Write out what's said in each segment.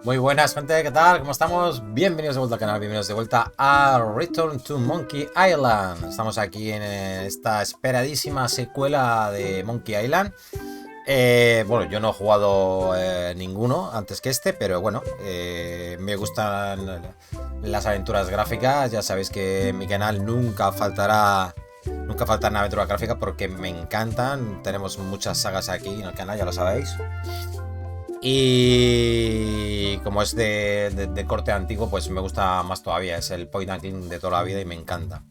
Muy buenas, gente, ¿qué tal? ¿Cómo estamos? Bienvenidos de vuelta al canal, bienvenidos de vuelta a Return to Monkey Island. Estamos aquí en esta esperadísima secuela de Monkey Island. Bueno, yo no he jugado ninguno antes que este, pero bueno, me gustan las aventuras gráficas. Ya sabéis que en mi canal nunca faltará una aventura gráfica porque me encantan. Tenemos muchas sagas aquí en el canal, ya lo sabéis. Y como es de corte antiguo, pues me gusta más todavía. Es el point and click de toda la vida y me encanta.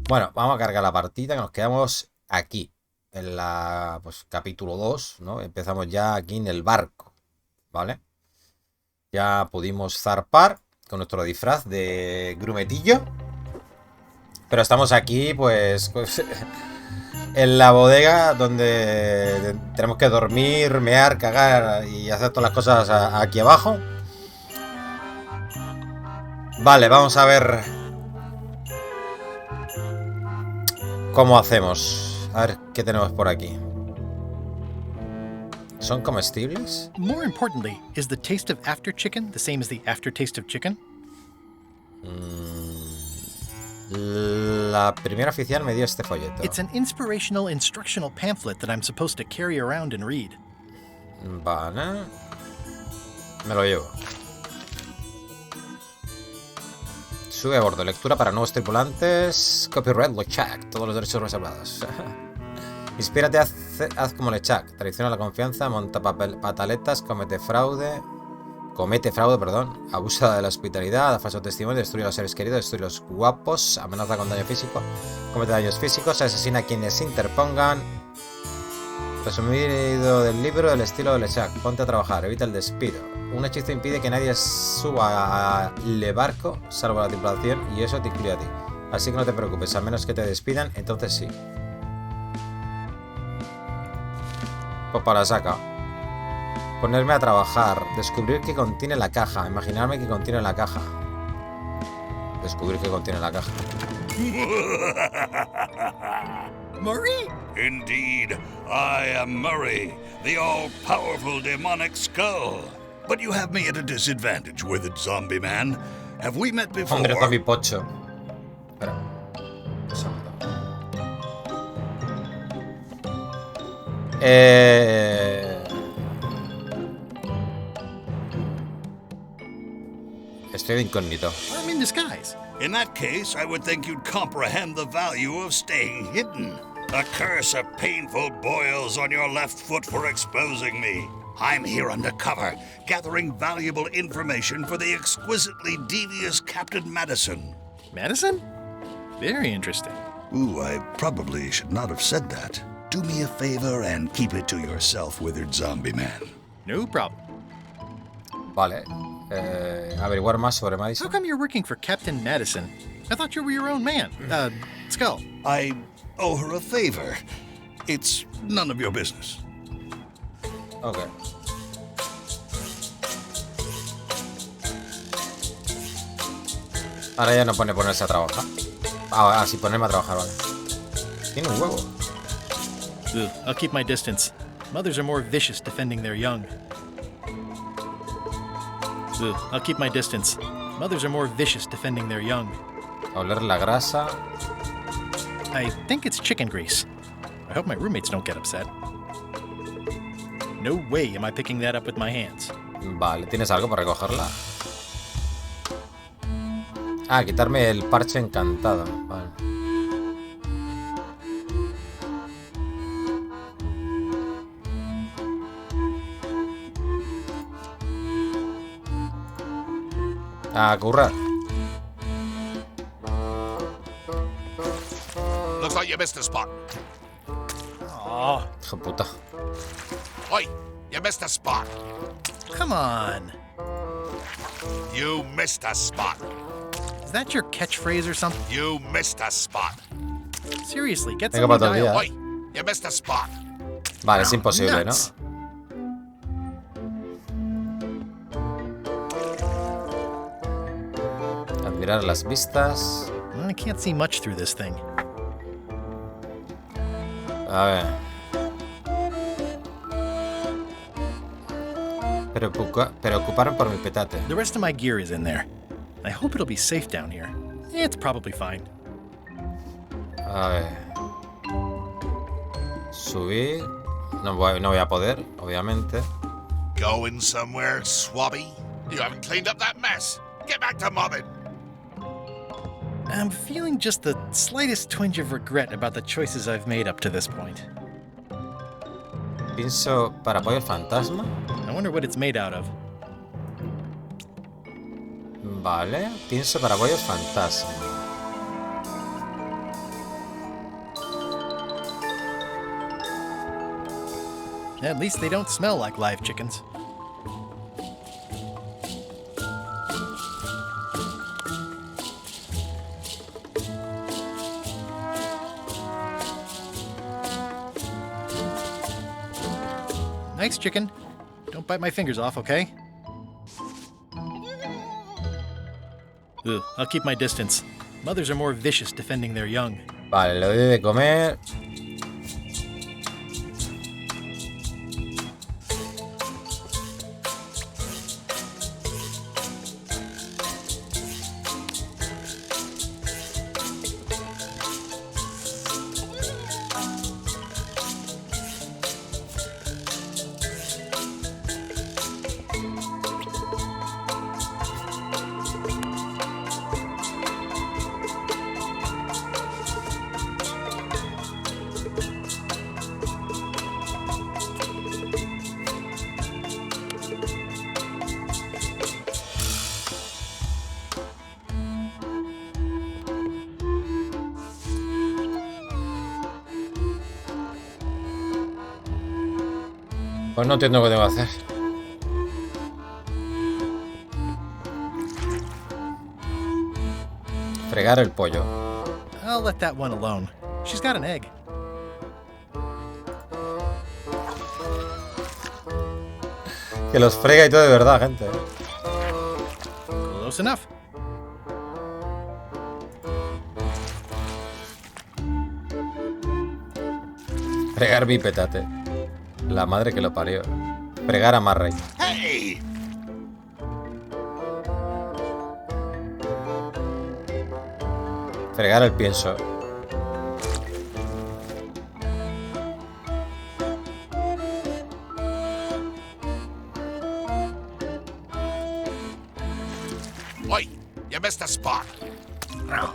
Bueno, vamos a cargar la partida, que nos quedamos aquí. En la pues capítulo 2, ¿no? Empezamos ya aquí en el barco, ¿vale? Ya pudimos zarpar con nuestro disfraz de grumetillo. Pero estamos aquí, pues en la bodega donde tenemos que dormir, mear, cagar y hacer todas las cosas aquí abajo. Vale, vamos a ver cómo hacemos. A ver qué tenemos por aquí. ¿Son comestibles? More importantly, is the taste of after chicken the same as the aftertaste of chicken? La primera oficial me dio este folleto. It's an inspirational instructional pamphlet that I'm supposed to carry around and read. Vale. Me lo llevo. Sube a bordo. Lectura para nuevos tripulantes. Copyright LeChuck. Todos los derechos reservados. Inspírate, haz como LeChuck. Traiciona la confianza, monta pataletas, comete fraude, perdón. Abusa de la hospitalidad, da falso testimonio, destruye a los seres queridos, destruye a los guapos, amenaza con daño físico, comete daños físicos, asesina a quienes se interpongan. Resumido del libro, del estilo de LeChuck. Ponte a trabajar, evita el despido. Un hechizo impide que nadie suba al barco, salvo la tripulación, y eso te incluye a ti. Así que no te preocupes, a menos que te despidan, entonces sí. Pues para la saca. Ponerme a trabajar. Descubrir qué contiene la caja. Imaginarme qué contiene la caja. Descubrir qué contiene la caja. Murray? Indeed, I am Murray, the all-powerful demonic skull. But you have me at a disadvantage, withered zombie man. Have we met before? Hombre, zombie pocho. Espera. Estoy de incógnito. I'm in disguise. In that case, I would think you'd comprehend the value of staying hidden. A curse of painful boils on your left foot for exposing me. I'm here undercover, gathering valuable information for the exquisitely devious Captain Madison. Madison? Very interesting. Ooh, I probably should not have said that. Do me a favor and keep it to yourself, withered zombie man. No problem. Vale. Averiguar más sobre How Madison. come you're working for Captain Madison? I thought you were your own man. Skull. I owe her a favor. It's none of your business. Ok. Ahora ya no pone ponerse a trabajar. Ah, sí, ponerme a trabajar, vale. Tiene un huevo. Ugh, I'll keep my distance. Mothers are more vicious defending their young. Ugh, I'll keep my distance. Mothers are more vicious defending their young. Oler la grasa. I think it's chicken grease. I hope my roommates don't get upset. No way am I picking that up with my hands. Vale, ¿tienes algo para recogerla? Ah, quitarme el parche encantado. Vale. A currar. Looks like you missed a spot. Aw, Hijo de puta. Oi, you missed a spot. come on. You missed a spot. Is that your catchphrase or something? You missed a spot. Seriously, get Venga, some pa' todo el dial. día. Oi, you missed a spot. Vale, es imposible, ¿no? Nuts. Admirar las vistas. I can't see much through this thing. A ver. Preocuparon por mi petate. The rest of my gear is in there. I hope it'll be safe down here. It's probably fine. A ver. Subir. No voy a poder, obviamente. Going somewhere, swabby? You haven't cleaned up that mess. Get back to mobbing. I'm feeling just the slightest twinge of regret about the choices I've made up to this point. Pienso para apoyo al fantasma. I wonder what it's made out of. Vale. Pienso para apoyo al fantasma. At least they don't smell like live chickens. Nice chicken. Don't bite my fingers off, okay? Ugh, I'll keep my distance. Mothers are more vicious defending their young. Vale, le doy de comer. Pues no entiendo qué tengo que hacer. Fregar el pollo. I'll let that one alone. She's got an egg. Que los frega y todo de verdad, gente. Close enough. Fregar mi petate. La madre que lo parió. Fregar a Marray. Hey! Fregar el pienso. Oi, you missed a spot.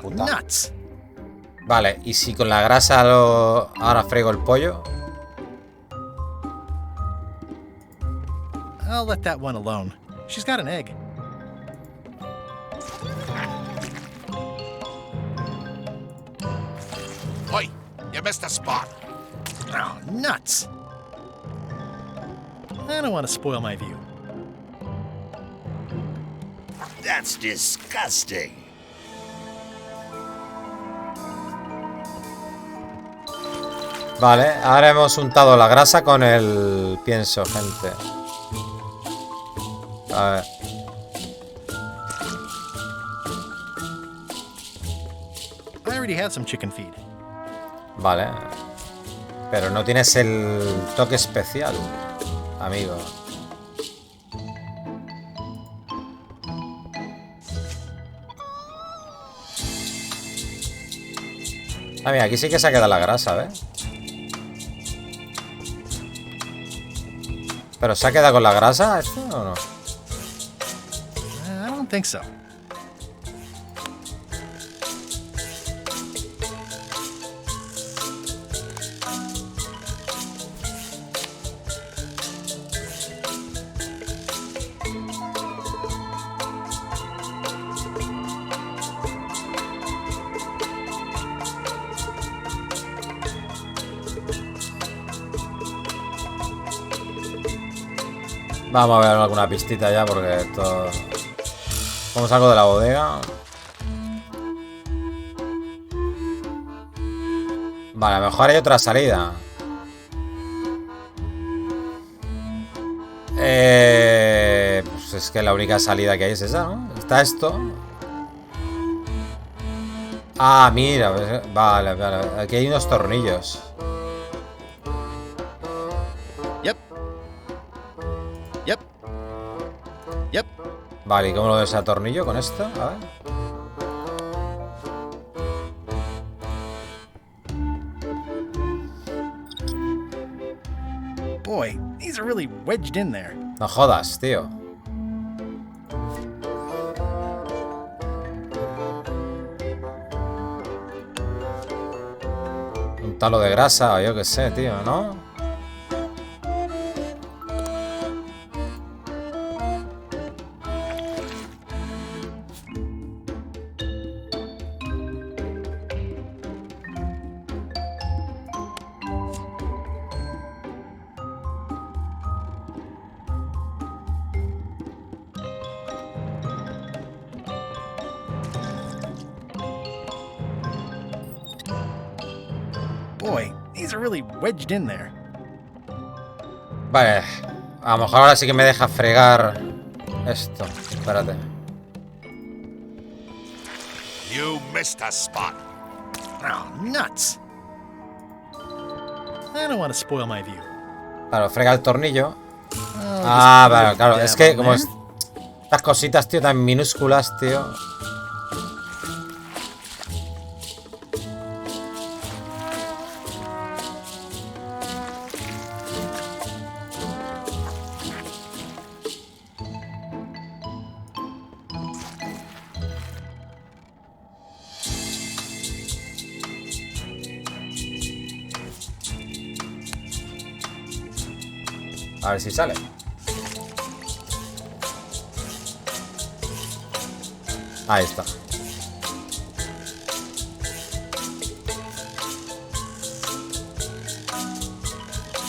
Puta. Nuts. Vale, y si con la grasa ahora frego el pollo. I'll let that one alone. She's got an egg. Oi, you missed a spot. Oh, nuts. I don't want to spoil my view. That's disgusting. Vale, ahora hemos untado la grasa con el pienso, gente. A ver. I already had some chicken feed. Vale. Pero no tienes el toque especial, amigo. Ah, mira, aquí sí que se ha quedado la grasa, ¿ves? ¿Pero se ha quedado con la grasa esto o no? I don't think so. Vamos a ver alguna pistita ya porque esto... Como salgo de la bodega... Vale, a lo mejor hay otra salida. Pues es que la única salida que hay es esa, ¿no? Está esto. Ah, mira. Vale, vale. Aquí hay unos tornillos. Yep. Yep. Yep. Vale, ¿y cómo lo desatornillo con esto? A ver. Boy, these are really wedged in there. No jodas, tío. Un talo de grasa o yo qué sé, tío, ¿no? Boy, these are really wedged in there. Vale, a lo mejor ahora sí que me deja fregar esto. Espérate. You missed a spot. Oh, nuts. I don't want to spoil my view. Claro, frega el tornillo. I'll Ah, just put a vale, claro. dab Es que on como there. estas cositas, tío, tan minúsculas, tío. A ver si sale. Ahí está.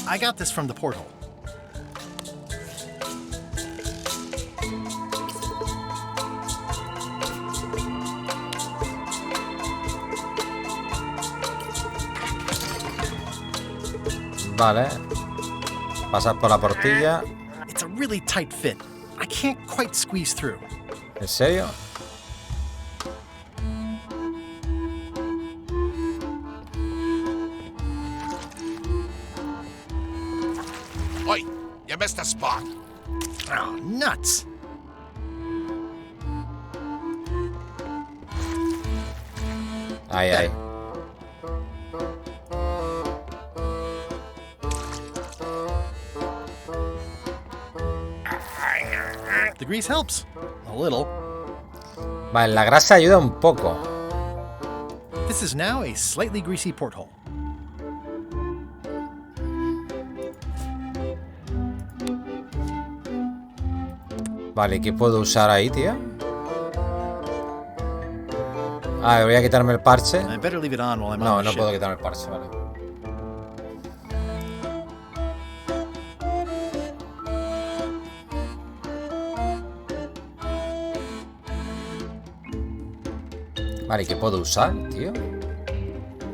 I got this from the portal. Vale. Pasar por la portilla. It's a really tight fit. I can't quite squeeze through. ¿En serio? Oi, you missed a spot. Oh, nuts. Ahí, ahí. The grease helps. A little. Vale, la grasa ayuda un poco. This is now a slightly greasy porthole. Vale, ¿qué puedo usar ahí, tío? Ah, voy a quitarme el parche. I better leave it on while I'm No, on the no ship. puedo quitarme el parche, vale. Vale, ¿qué puedo usar, tío?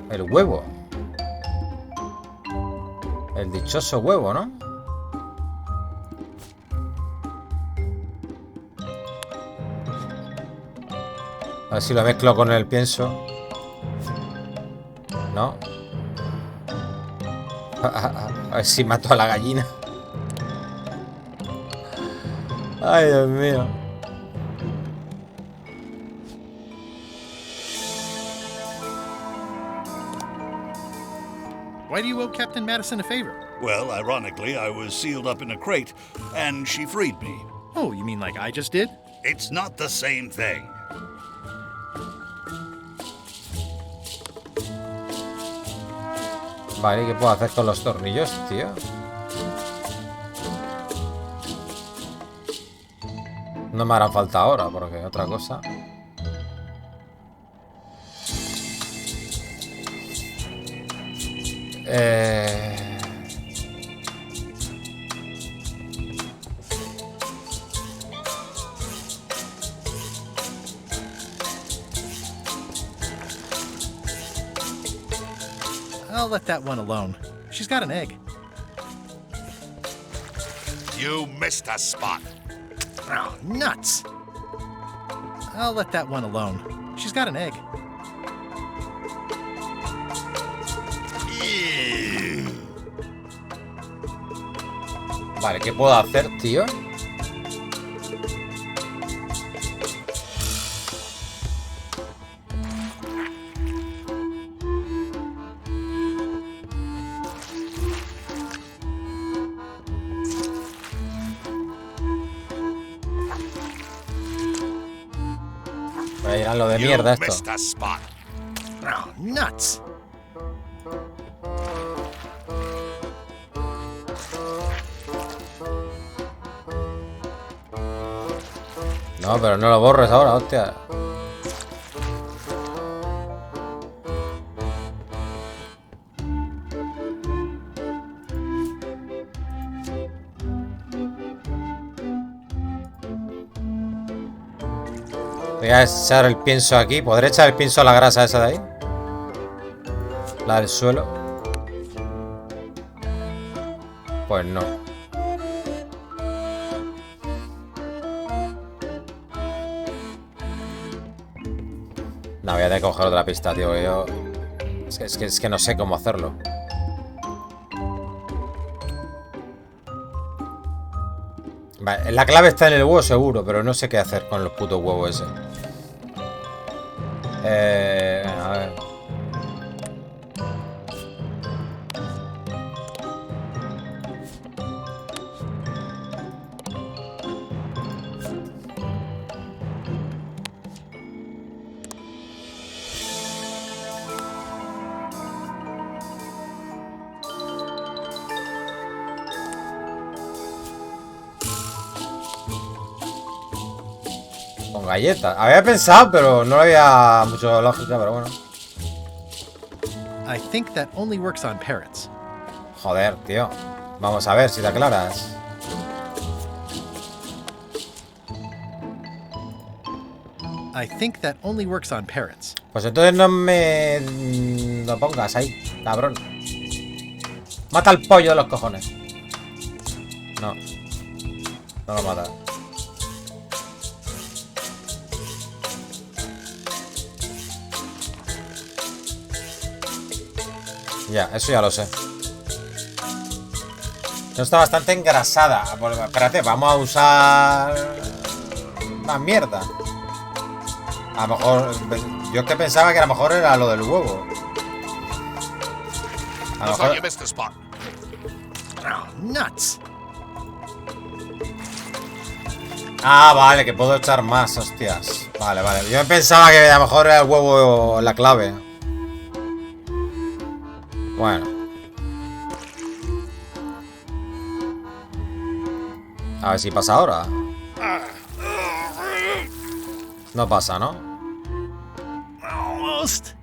El huevo. El dichoso huevo, ¿no? A ver si lo mezclo con el pienso. No. A ver si mato a la gallina. Ay, Dios mío. Why do you owe Captain Madison a favor? Well, ironically, I was sealed up in a crate, and she freed me. Oh, you mean like I just did? It's not the same thing. Vale, ¿qué puedo hacer con los tornillos, tío? No me harán falta ahora, porque otra cosa. I'll let that one alone. She's got an egg. You missed a spot. Oh, nuts. I'll let that one alone. She's got an egg. Vale, ¿qué puedo hacer, tío? Voy a llenar lo de mierda esto. missed a spot. Oh, nuts. No, pero no lo borres ahora, hostia. Voy a echar el pienso aquí. ¿Podré echar el pienso a la grasa esa de ahí? La del suelo. Pues no. No, voy a tener que coger otra pista, tío. Yo... Es que no sé cómo hacerlo. Vale, la clave está en el huevo seguro, pero no sé qué hacer con los putos huevos ese. A ver. Con galletas. Había pensado, pero no había mucha lógica, pero bueno. I think that only works on parrots. Joder, tío. Vamos a ver si te aclaras. I think that only works on parrots. Pues entonces no me lo pongas ahí, cabrón. Mata al pollo de los cojones. No. No lo mata. Ya, eso ya lo sé. No está bastante engrasada. Bueno, espérate, vamos a usar más mierda. A lo mejor... Yo es que pensaba que a lo mejor era lo del huevo. A lo Looks like mejor... you missed a spot. Oh, nuts. Ah, vale, que puedo echar más, hostias. Vale, vale. Yo pensaba que a lo mejor era el huevo la clave. Bueno. A ver si pasa ahora. No pasa, ¿no? Almost.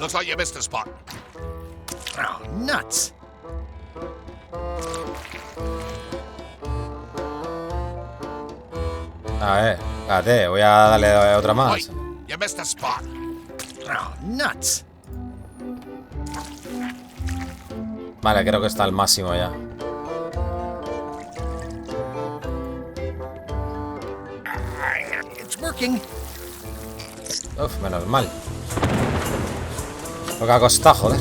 Looks like you missed a spot. Oh, nuts. A ver, espérate, voy a darle otra más. Wait, you missed a spot. Oh, nuts. Vale, creo que está al máximo ya. It's working. Uf, menos mal. Lo que ha costado, joder.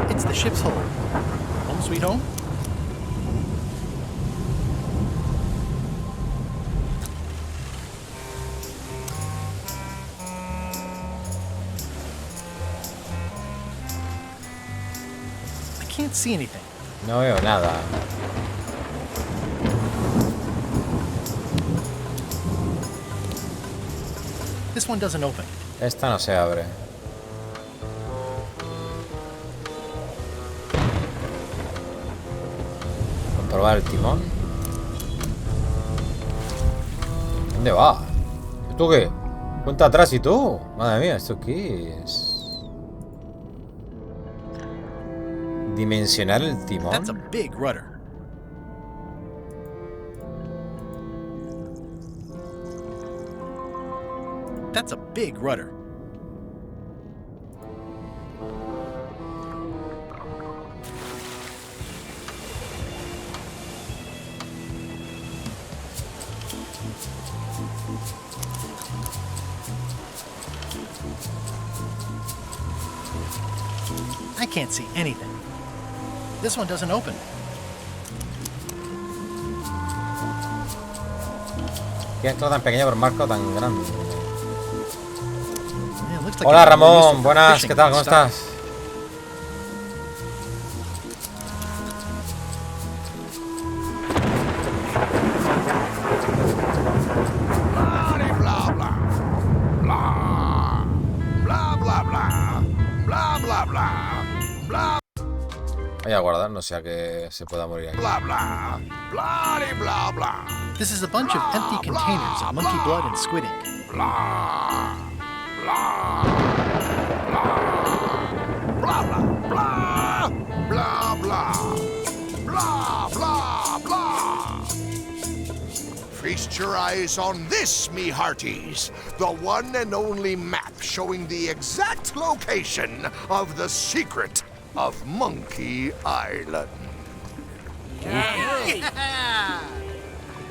It's the ship's hull. Home sweet home? I can't see anything. No veo nada. This one doesn't open. Esta no se abre. Comprobar el timón. ¿Dónde va? ¿Tú qué? Cuenta atrás y tú. Madre mía, ¿esto qué es? Dimensionar el timón. That's a big rudder. That's a big rudder. I can't see anything. This one doesn't open. ¿Qué esto tan pequeño por marco tan grande? like Hola it'd be more useful Ramón, for buenas, fishing ¿qué tal? than ¿Cómo stock. estás? Blah, blah, blah. Blah, blah, blah. Blah, blah, blah. Blah, Voy a guardar, no sea que se pueda morir aquí. blah, blah. Blah, blah, blah. This is a bunch of empty containers of monkey blood and squid ink. Blah, blah, blah, blah, blah, blah, blah, blah, blah, blah. Feast your eyes on this, me hearties, the one and only map showing the exact location of the secret of Monkey Island.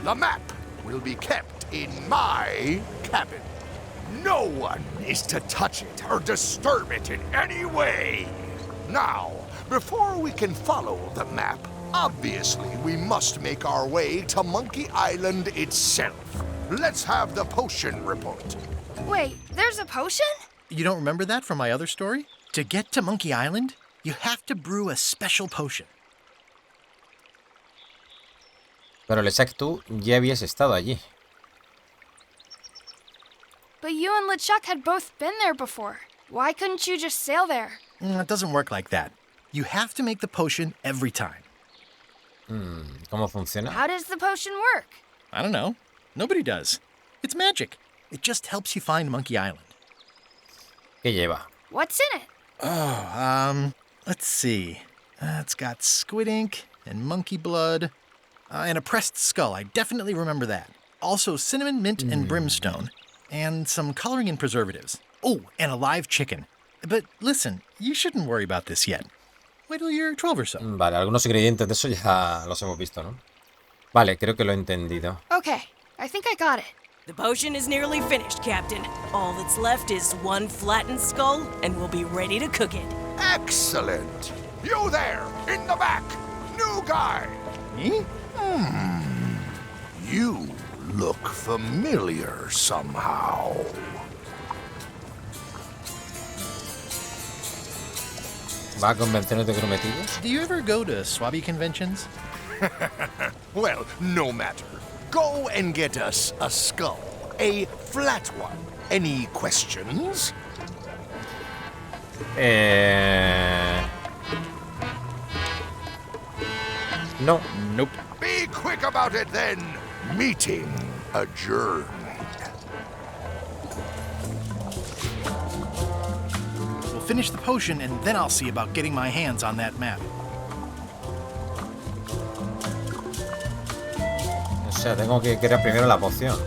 The map will be kept in my cabin. No one is to touch it or disturb it in any way. Now, before we can follow the map, obviously we must make our way to Monkey Island itself. Let's have the potion report. Wait, there's a potion? You don't remember that from my other story? To get to Monkey Island, you have to brew a special potion. Pero LeChuck, tú ya habías estado allí. But you and LeChuck had both been there before. Why couldn't you just sail there? It doesn't work like that. You have to make the potion every time. ¿Cómo funciona? How does the potion work? I don't know. Nobody does. It's magic. It just helps you find Monkey Island. ¿Qué lleva? What's in it? Let's see. It's got squid ink and monkey blood and a pressed skull. I definitely remember that. Also cinnamon, mint, and brimstone. And some coloring and preservatives. Oh, and a live chicken. But listen, you shouldn't worry about this yet. Wait till you're 12 or so. Vale, algunos ingredientes de eso ya los hemos visto, ¿no? Vale, creo que lo he entendido. Okay, I think I got it. The potion is nearly finished, Captain. All that's left is one flattened skull, and we'll be ready to cook it. Excellent. You there, in the back. New guy. Me? You look familiar somehow. ¿Va a convencernos de prometidos? Do you ever go to Swabby conventions? Well, no matter. Go and get us a skull. A flat one. Any questions? No. Nope. Be quick about it then. Meeting adjourned. We'll finish the potion and then I'll see about getting my hands on that map. O sea, tengo que crear primero la poción.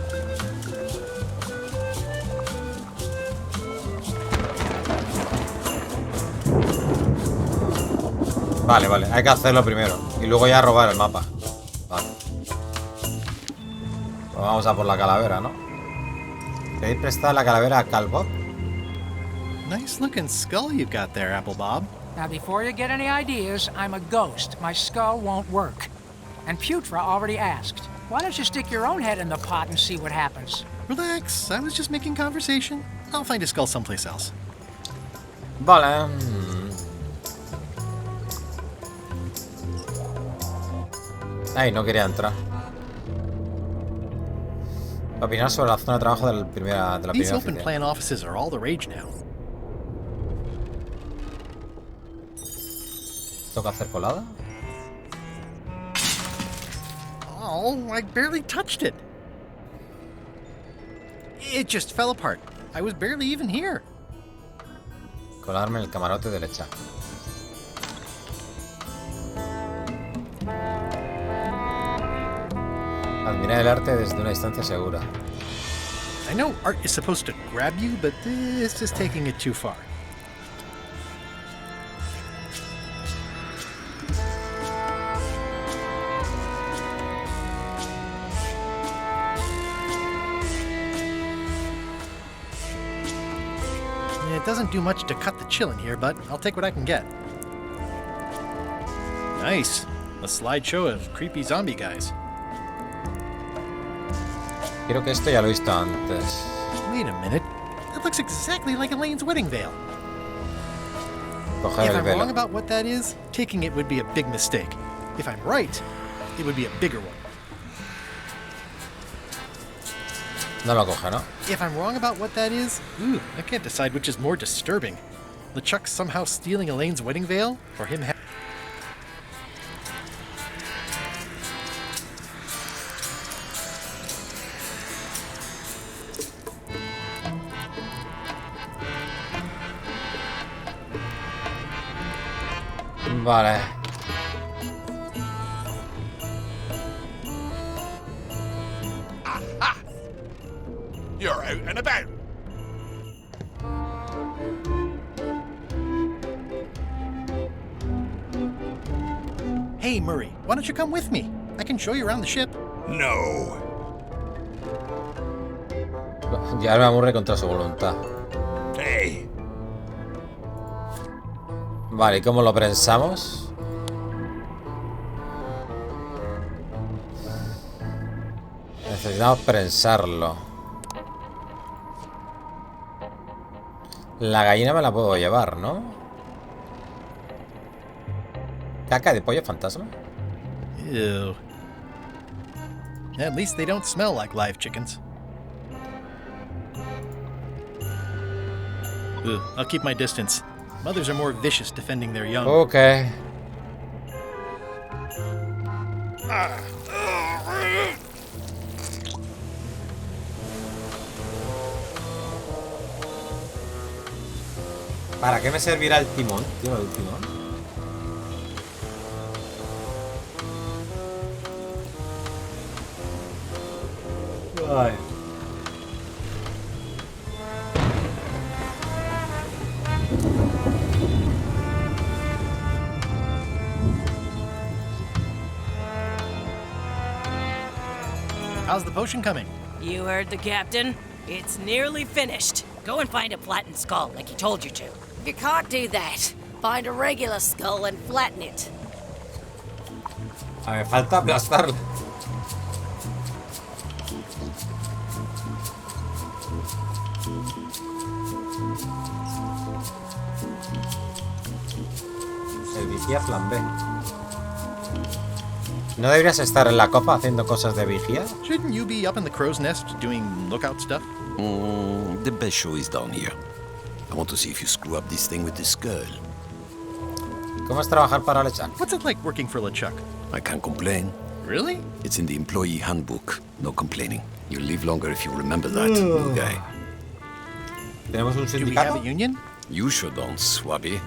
Vale, vale, hay que hacerlo primero. Y luego ya robar el mapa. Vale. Pues vamos a por la calavera, ¿no? ¿Queréis prestar la calavera a Calbot? Nice looking skull you've got there, Apple Bob. Now, before you get any ideas, I'm a ghost. My skull won't work. And Putra already asked. Why don't you stick your own head in the pot and see what happens? Relax, I was just making conversation. I'll find a skull someplace else. Vale. Ay, no quería entrar. Opinar sobre la zona de trabajo de la primera These open oficina. plan offices are all the rage now. ¿Toca hacer colada? Oh, I barely touched it. It just fell apart. I was barely even here. Colarme en el camarote de LeChuck. Admirar el arte desde una distancia segura. I know art is supposed to grab you, but this is taking it too far. It doesn't do much to cut the chill in here, but I'll take what I can get. Nice. A slideshow of creepy zombie guys. Creo que esto ya lo he visto antes. Wait a minute. That looks exactly like Elaine's wedding veil. Coger If el I'm velo. wrong about what that is, taking it would be a big mistake. If I'm right, it would be a bigger one. No lo coge, ¿no? If I'm wrong about what that is, I can't decide which is more disturbing. LeChuck somehow stealing Elaine's wedding veil, or him Vale. You're out and about. Hey, Murray, why don't you come with me? I can show you around the ship. No. Llevarme a Murray contra su voluntad. Hey, Vale, ¿y cómo lo prensamos? Necesitamos prensarlo. La gallina me la puedo llevar, ¿no? ¿Caca de pollo fantasma? Ew. At least they don't smell like live chickens. Ugh, I'll keep my distance. Mothers are more vicious defending their young. Ok. ¿Para qué me servirá el timón? Tío, el timón. Ay. How's the potion coming? You heard the captain. It's nearly finished. Go and find a flattened skull like he told you to. If you can't do that, find a regular skull and flatten it. A ver, me falta aplastarlo. El vigía plan B. ¿No deberías estar en la copa haciendo cosas de vigía? Shouldn't you be up in the crow's nest doing lookout stuff? The best show is down here. I want to see if you screw up this thing with this girl. ¿Cómo es trabajar para LeChuck? What's it like working for LeChuck? I can't complain. Really? It's in the employee handbook. No complaining. You'll live longer if you remember that, new guy. ¿Tenemos un Do we have sindicato? a union? You sure don't, Swabby.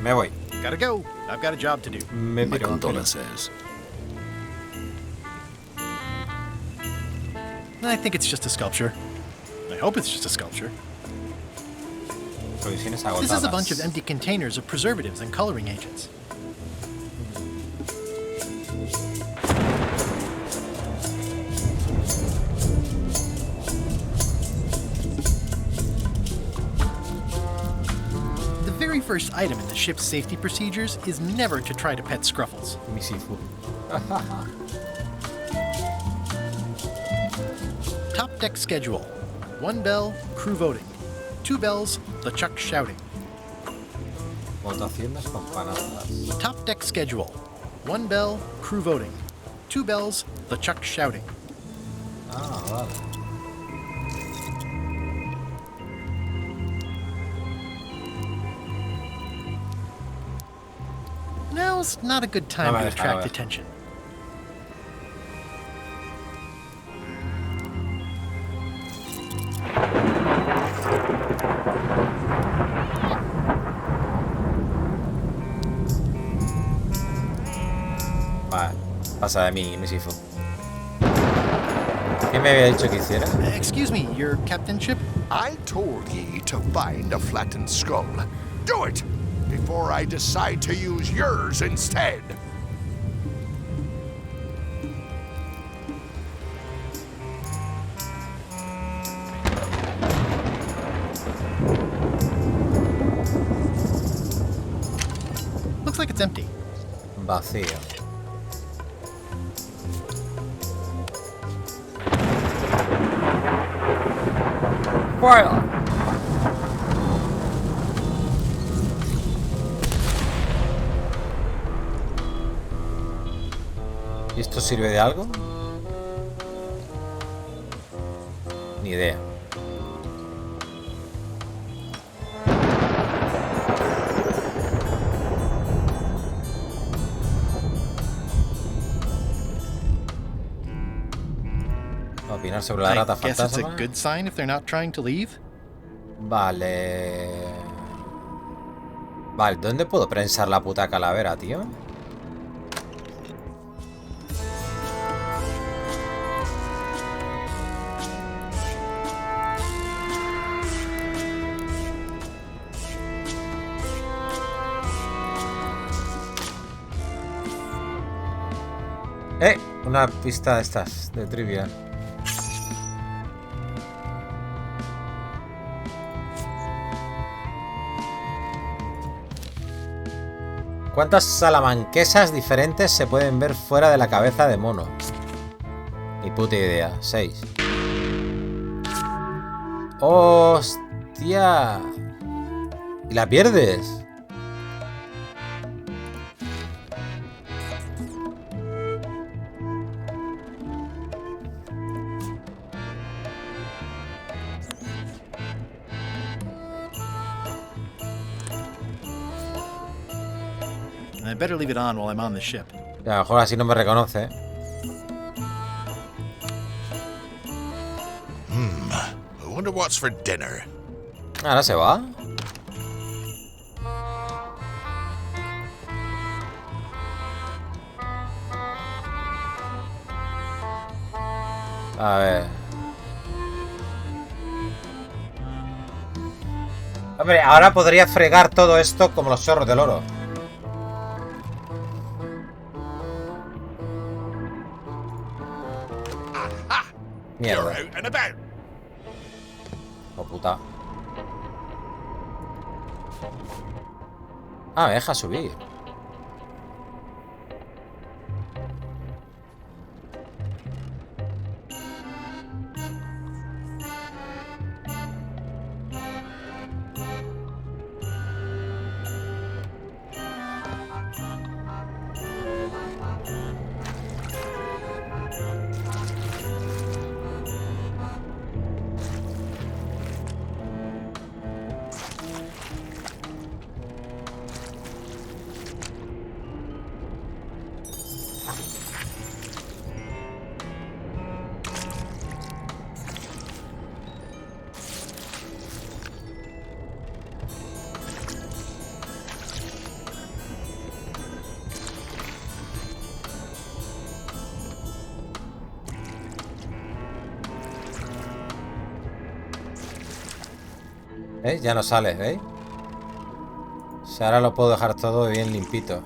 Me voy. Gotta go. I've got a job to do. Me My piro. condolences. I think it's just a sculpture. I hope it's just a sculpture. Provisiones This is a agotadas. bunch of empty containers of preservatives and coloring agents. The very first item in the ship's safety procedures is never to try to pet Scruffles. Mi Sifu. Top deck schedule. 1 bell, crew voting. 2 bells, LeChuck shouting. Votaciones campanadas. Top deck schedule. 1 bell, crew voting. 2 bells, LeChuck shouting. Ah, vale. Now's not a good time No me to deja, attract a ver. attention. Vale. Pasa de mí, mi Sifu. ¿Qué me había dicho que hiciera? Excuse me, your captainship? I told ye to find a flattened skull. Do it before I decide to use yours instead. Looks like it's empty. Vacío. puedo. ¿Y esto sirve de algo? Ni idea. Opinar sobre la rata I guess it's a fantasma. good sign if they're not trying to leave. Vale. Vale, ¿dónde puedo prensar la puta calavera, tío? Una pista de estas, de trivia. ¿Cuántas salamanquesas diferentes se pueden ver fuera de la cabeza de mono? Ni puta idea. 6. ¡Hostia! ¿Y la pierdes? I better leave it on while I'm on the ship. A lo mejor así no me reconoce. I wonder what's for dinner. Ahora se va. A ver. Hombre, ahora podría fregar todo esto como los chorros del oro. You're Mierda. out and about. Oh, puta. Ah, me deja subir. ¿Veis? Ya no sale, ¿veis? O sea, ahora lo puedo dejar todo bien limpito.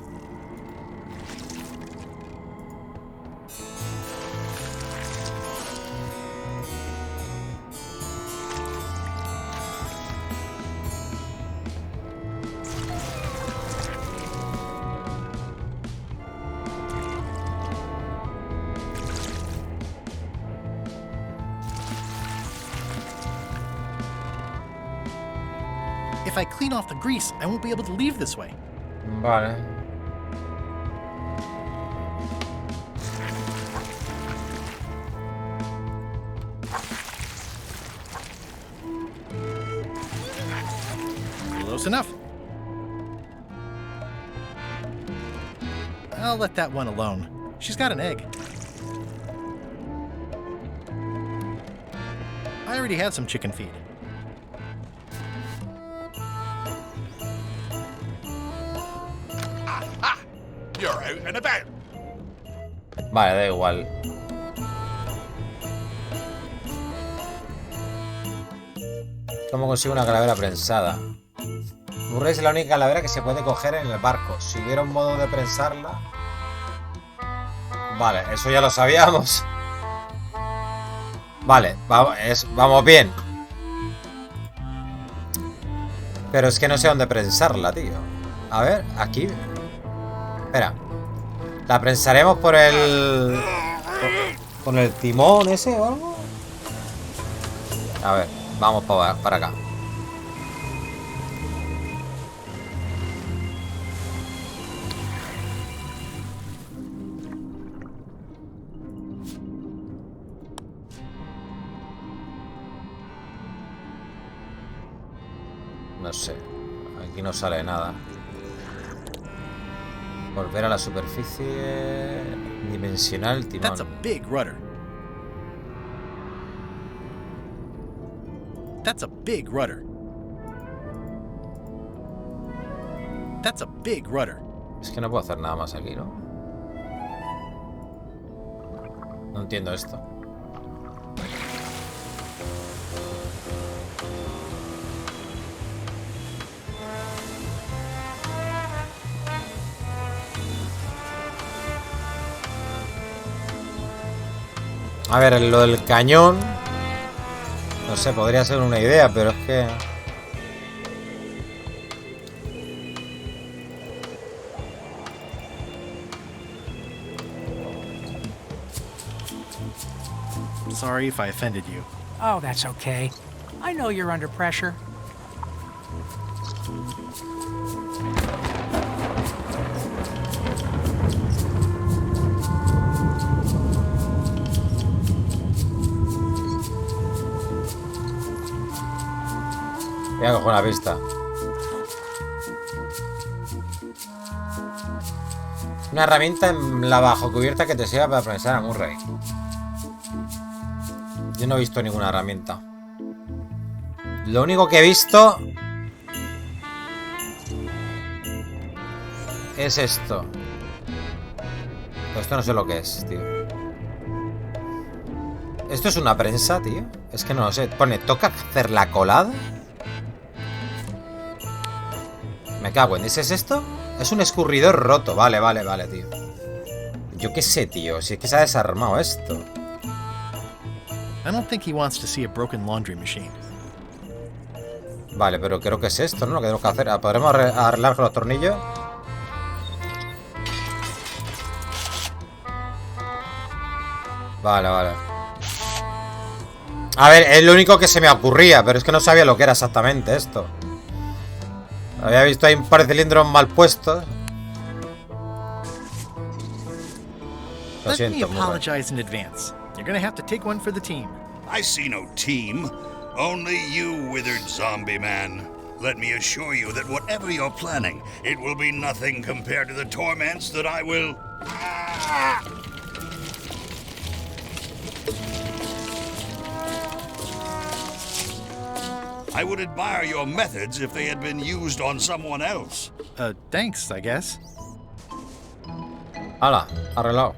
If I clean off the grease, I won't be able to leave this way. Vale. Close enough. I'll let that one alone. She's got an egg. I already had some chicken feed. You're out and about. Vale, da igual. ¿Cómo consigo una calavera prensada? Murray es la única calavera que se puede coger en el barco. Si hubiera un modo de prensarla... Vale, eso ya lo sabíamos. Vale, vamos bien. Pero es que no sé dónde prensarla, tío. A ver, aquí. Espera. ¿La prensaremos por el... con el timón ese o algo? A ver. Vamos para acá. No sé. Aquí no sale nada. Volver a la superficie dimensional, timón. That's a big rudder. That's a big rudder. That's a big rudder. Es que no puedo hacer nada más aquí, ¿no? No entiendo esto. A ver, lo del cañón. No sé, podría ser una idea, pero es que... Sorry if I offended you. Oh, that's okay. I know you're under pressure. Ya cojo la pista. Una herramienta en la bajo cubierta que te sirva para progresar a Murray. Yo no he visto ninguna herramienta. Lo único que he visto es esto. Pero esto no sé lo que es, tío. ¿Esto es una prensa, tío? Es que no lo sé. Pone, ¿toca hacer la colada? Me cago en... ¿Ese es esto? Es un escurridor roto. Vale, tío. Yo qué sé, tío. Si es que se ha desarmado esto. I don't think he wants to see a broken laundry machine. Vale, pero creo que es esto, ¿no? Lo que tenemos que hacer. ¿Podremos arreglar con los tornillos? Vale. A ver, es lo único que se me ocurría, pero es que no sabía lo que era exactamente esto. Había visto ahí un par de cilindros mal puestos. Lo Let me siento, Murray. apologize in advance. You're gonna have to take one for the team. I see no team. Only you, withered zombie man. Let me assure you that whatever you're planning, it will be nothing compared to the torments that I will... I would admire your methods if they had been used on someone else. Thanks, I guess. Hala, arreglado.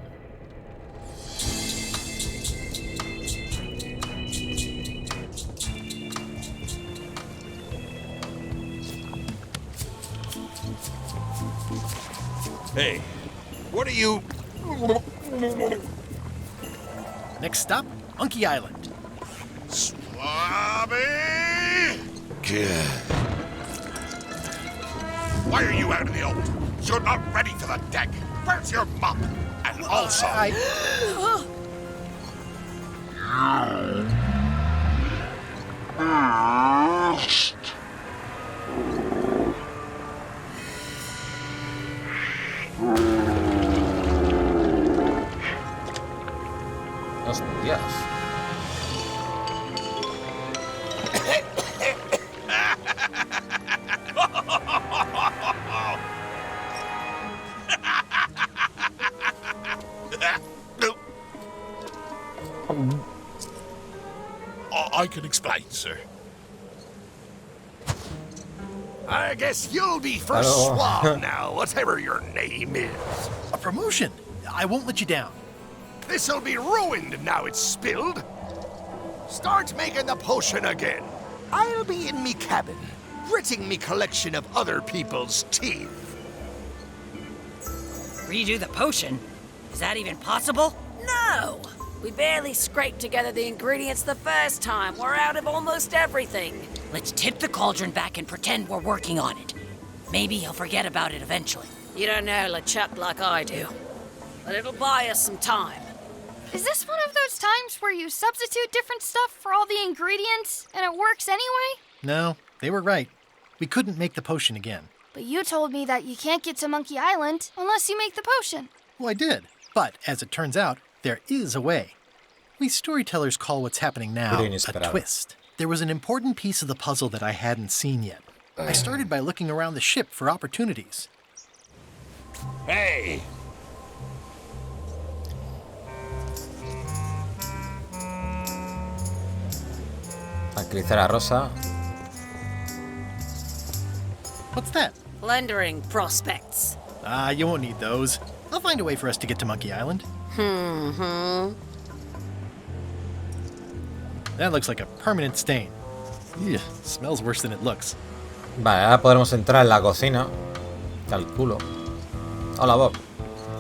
Hey, what are you... Next stop, Monkey Island. Swabby! Why are you out in the open? You're not ready for the deck. Where's your mop? And also... Hostias. I can explain, sir. I guess you'll be first Hello. swab now, whatever your name is. A promotion. I won't let you down. This'll be ruined now it's spilled. Start making the potion again. I'll be in me cabin, gritting me collection of other people's teeth. Redo the potion? Is that even possible? No! We barely scraped together the ingredients the first time. We're out of almost everything. Let's tip the cauldron back and pretend we're working on it. Maybe he'll forget about it eventually. You don't know LeChuck like I do. But it'll buy us some time. Is this one of those times games where you substitute different stuff for all the ingredients and it works anyway? No, they were right. We couldn't make the potion again. But you told me that you can't get to Monkey Island unless you make the potion. Well, I did. But, as it turns out, there is a way. We storytellers call what's happening now a twist. There was an important piece of the puzzle that I hadn't seen yet. I started by looking around the ship for opportunities. Hey! Tranquilizar a Rosa. What's that? Plundering prospects. You won't need those. I'll find a way for us to get to Monkey Island. That looks like a permanent stain. Ugh, smells worse than it looks. Vale, ahora podremos entrar en la cocina. Calculo. Hola, Bob.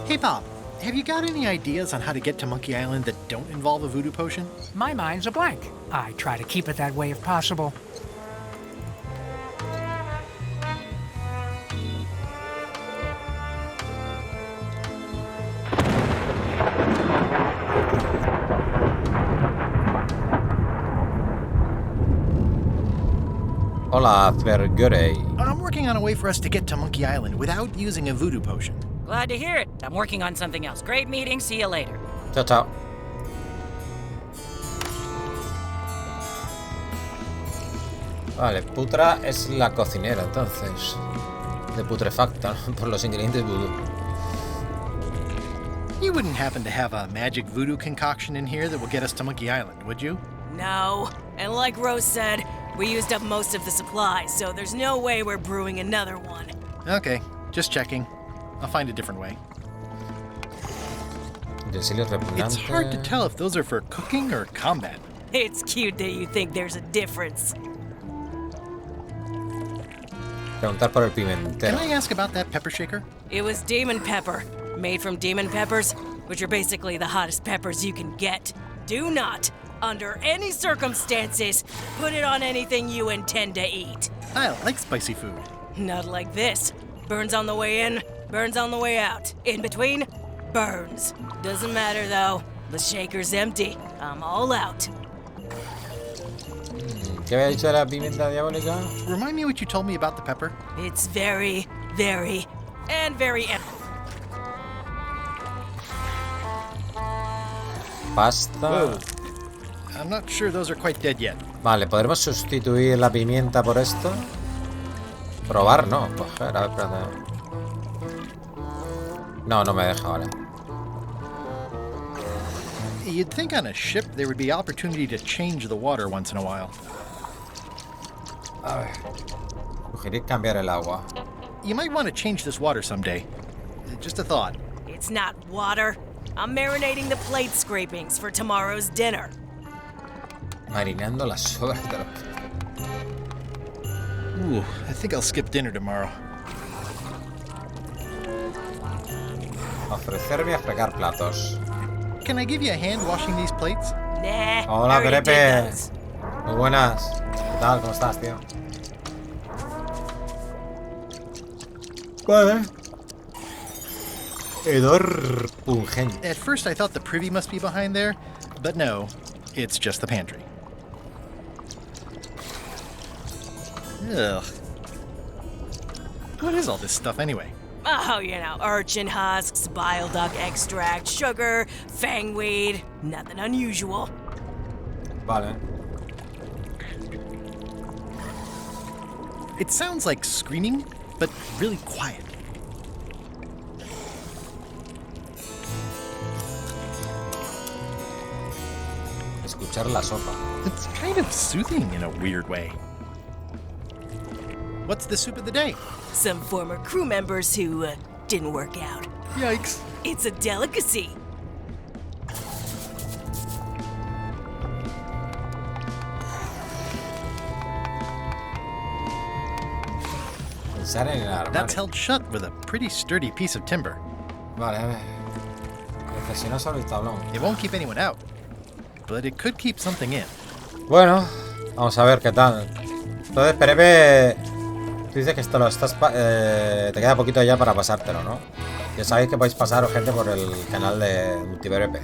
Hey, Bob. Have you got any ideas on how to get to Monkey Island that don't involve a voodoo potion? My mind's a blank. I try to keep it that way if possible. Hola, Fergure. I'm working on a way for us to get to Monkey Island without using a voodoo potion. Glad to hear it. I'm working on something else. Great meeting. See you later. Chao, chao. Vale, Putra es la cocinera, entonces. De putrefacta, por los ingredientes voodoo. You wouldn't happen to have a magic voodoo concoction in here that will get us to Monkey Island, would you? No. And like Rose said, we used up most of the supplies, so there's no way we're brewing another one. Okay, just checking. I'll find a different way. Utensilios repugnantes. It's hard to tell if those are for cooking or combat. It's cute that you think there's a difference. Preguntar por el pimentero. Can I ask about that pepper shaker? It was demon pepper, made from demon peppers, which are basically the hottest peppers you can get. Do not, under any circumstances, put it on anything you intend to eat. I like spicy food. Not like this. Burns on the way in, burns on the way out. In between, burns. Doesn't matter though. The shaker's empty. I'm all out. ¿Qué había dicho de la pimienta diabólica? Remind me what you told me about the pepper. It's very, very, and very Pasta. Whoa. I'm not sure those are quite dead yet. Vale, ¿podremos sustituir la pimienta por esto? Probar, no. Coger, a ver, espérate. No, no me deja, vale. You'd think on a ship there would be opportunity to change the water once in a while. A ver. Sugerir cambiar el agua. You might want to change this water someday. Just a thought. It's not water. I'm marinating the plate scrapings for tomorrow's dinner. Marinando las sobras de los... Ooh, I think I'll skip dinner tomorrow. Ofrecerme a fregar platos. Can I give you a hand washing these plates? Nah. Hola, already did Pepe. those. Muy buenas. ¿Qué tal? ¿Cómo estás, tío? Vale. Hedor pungente. At first I thought the privy must be behind there, but no, it's just the pantry. Ugh. What is all this stuff anyway? Oh, you know, urchin husks, bile duck extract, sugar, fangweed. Nothing unusual. Vale. It sounds like screaming, but really quiet. Escuchar la sopa. It's kind of soothing in a weird way. What's the soup of the day? Some former crew members who didn't work out. Yikes. It's a delicacy. Pensar en el armario. That's held shut with a pretty sturdy piece of timber. Vale, a ver. Reflexionar sobre el tablón. It won't keep anyone out, but it could keep something in. Bueno, vamos a ver qué tal. Entonces, Perepe, tú dices que esto lo estás te queda poquito ya para pasártelo, ¿no? Ya sabéis que podéis pasaros gente por el canal de Multiperepe.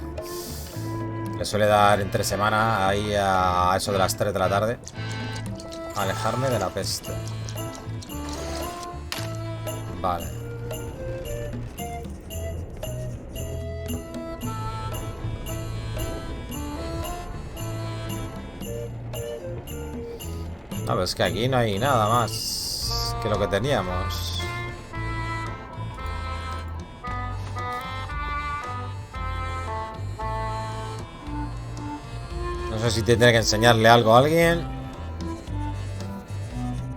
Le suele dar entre semana ahí a eso de las 3 de la tarde. Alejarme de la peste. Vale. A ver, es que aquí no hay nada más que lo que teníamos. No sé si tendré que enseñarle algo a alguien.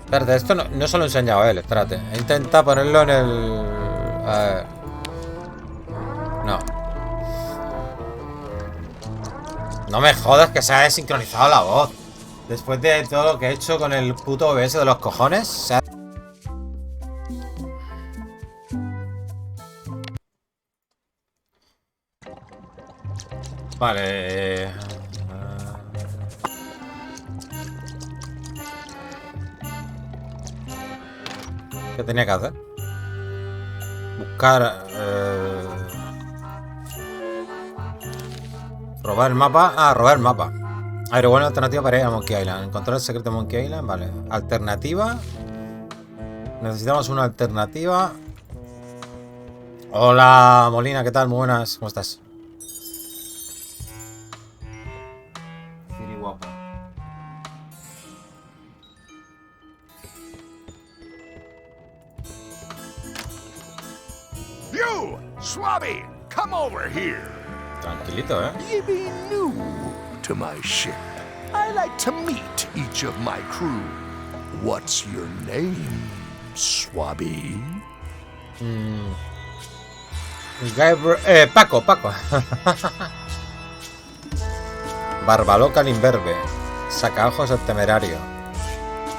Espérate, esto no se lo he enseñado a él, espérate. He intentado ponerlo en el... A ver. No. No me jodas que se ha desincronizado la voz. Después de todo lo que he hecho con el puto OBS de los cojones. Vale. ¿Qué tenía que hacer? Buscar... Robar el mapa. Ah, robar el mapa. A ver, buena alternativa para ir a Monkey Island. Encontrar el secreto de Monkey Island. Vale. Alternativa. Necesitamos una alternativa. Hola, Molina, ¿qué tal? Muy buenas. ¿Cómo estás? Ciri guapa. You, Swabby, come over here. Tranquilito, ¿eh? You be new to my ship. I like to meet each of my crew. What's your name, Swabby? Paco. Barbaloca al imberbe. Sacaojos el temerario.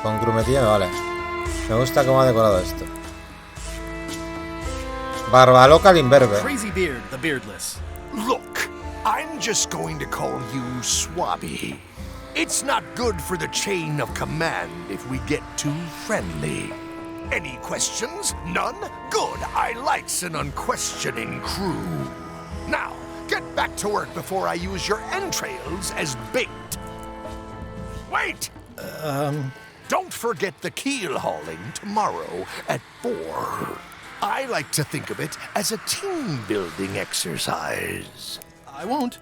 Con grumetilla me vale. Me gusta cómo ha decorado esto. Barbaloca al imberbe. Crazy Beard, the beardless. Look, I'm just going to call you Swabby. It's not good for the chain of command if we get too friendly. Any questions? None? Good. I likes an unquestioning crew. Now, get back to work before I use your entrails as bait. Wait! Don't forget the keel hauling tomorrow at 4. I like to think of it as a team-building exercise. I won't.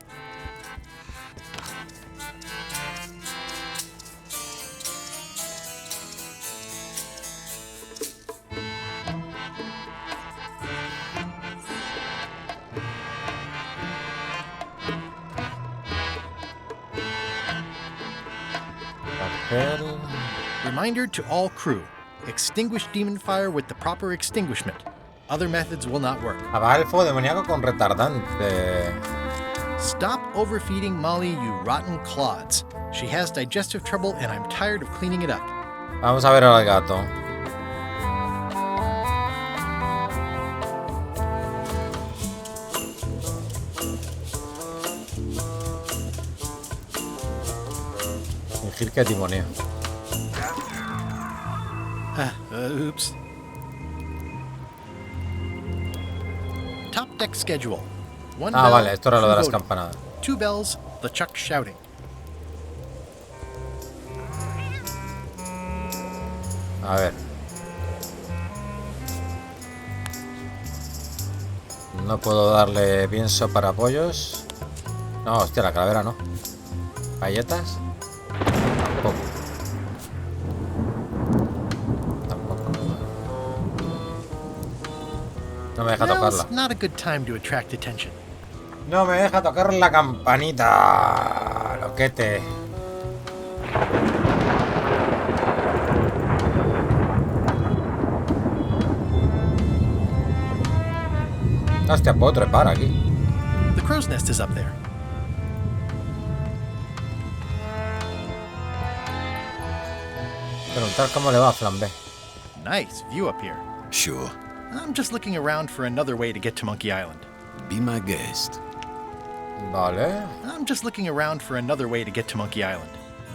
Reminder to all crew. Extinguish demon fire with the proper extinguishment. Other methods will not work. Apagar el fuego demoníaco con retardante. Stop overfeeding Molly, you rotten clods. She has digestive trouble and I'm tired of cleaning it up. Vamos a ver al gato. Fingir que timoneo. Oops. Top deck schedule. One bell, Vale, esto era lo de las voting. campanadas. 2 bells, LeChuck shouting. A ver. No puedo darle pienso para pollos. No, hostia, la calavera no. Galletas. Tampoco. No me deja tocarla. Now's not a good time to attract attention. No me deja tocar la campanita. Loquete. Hostia, puedo trepar aquí. The crow's nest is up there. Preguntar cómo le va a Flambé. Nice view up here. Sure. I'm just looking around for another way to get to Monkey Island. Be my guest. Vale. I'm just looking around for another way to get to Monkey Island.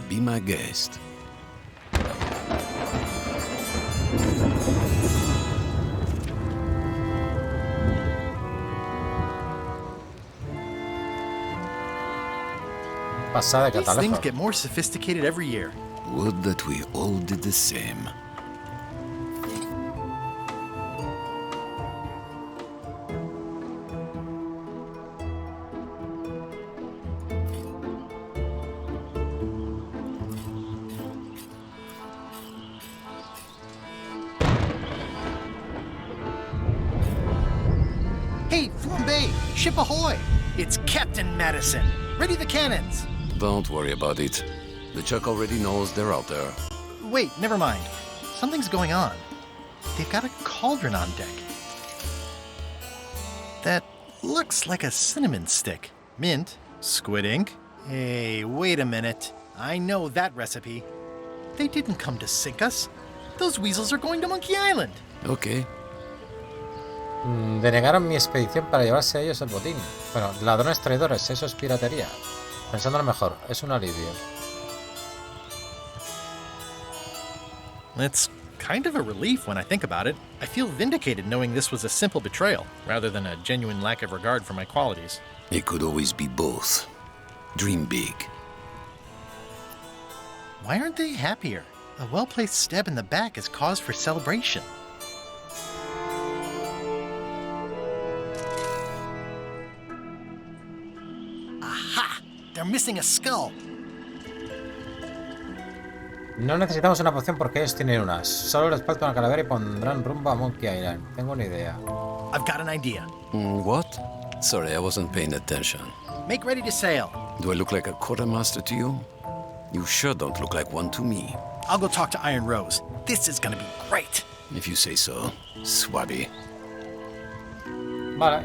Be my guest. Pasada de These things catalejo. get more sophisticated every year. Would that we all did the same. Hey, Flambe! Ship ahoy! It's Captain Madison. Ready the cannons. Don't worry about it. LeChuck already knows they're out there. Wait, never mind. Something's going on. They've got a cauldron on deck. That looks like a cinnamon stick. Mint, squid ink. Hey, wait a minute. I know that recipe. They didn't come to sink us. Those weasels are going to Monkey Island. Okay. Denegaron mi expedición para llevarse a ellos el botín. Bueno, ladrones traidores, eso es piratería. Pensándolo mejor, es un alivio. It's kind of a relief when I think about it. I feel vindicated knowing this was a simple betrayal, rather than a genuine lack of regard for my qualities. It could always be both. Dream big. Why aren't they happier? A well-placed stab in the back is cause for celebration. Aha! They're missing a skull. No necesitamos una poción porque ellos tienen unas. Solo les falta una calavera y pondrán rumbo a Monkey Island. Tengo una idea. I've got an idea. What? Sorry, I wasn't paying attention. Make ready to sail. Do I look like a quartermaster to you? You sure don't look like one to me. I'll go talk to Iron Rose. This is gonna be great. If you say so, Swabby. Vale.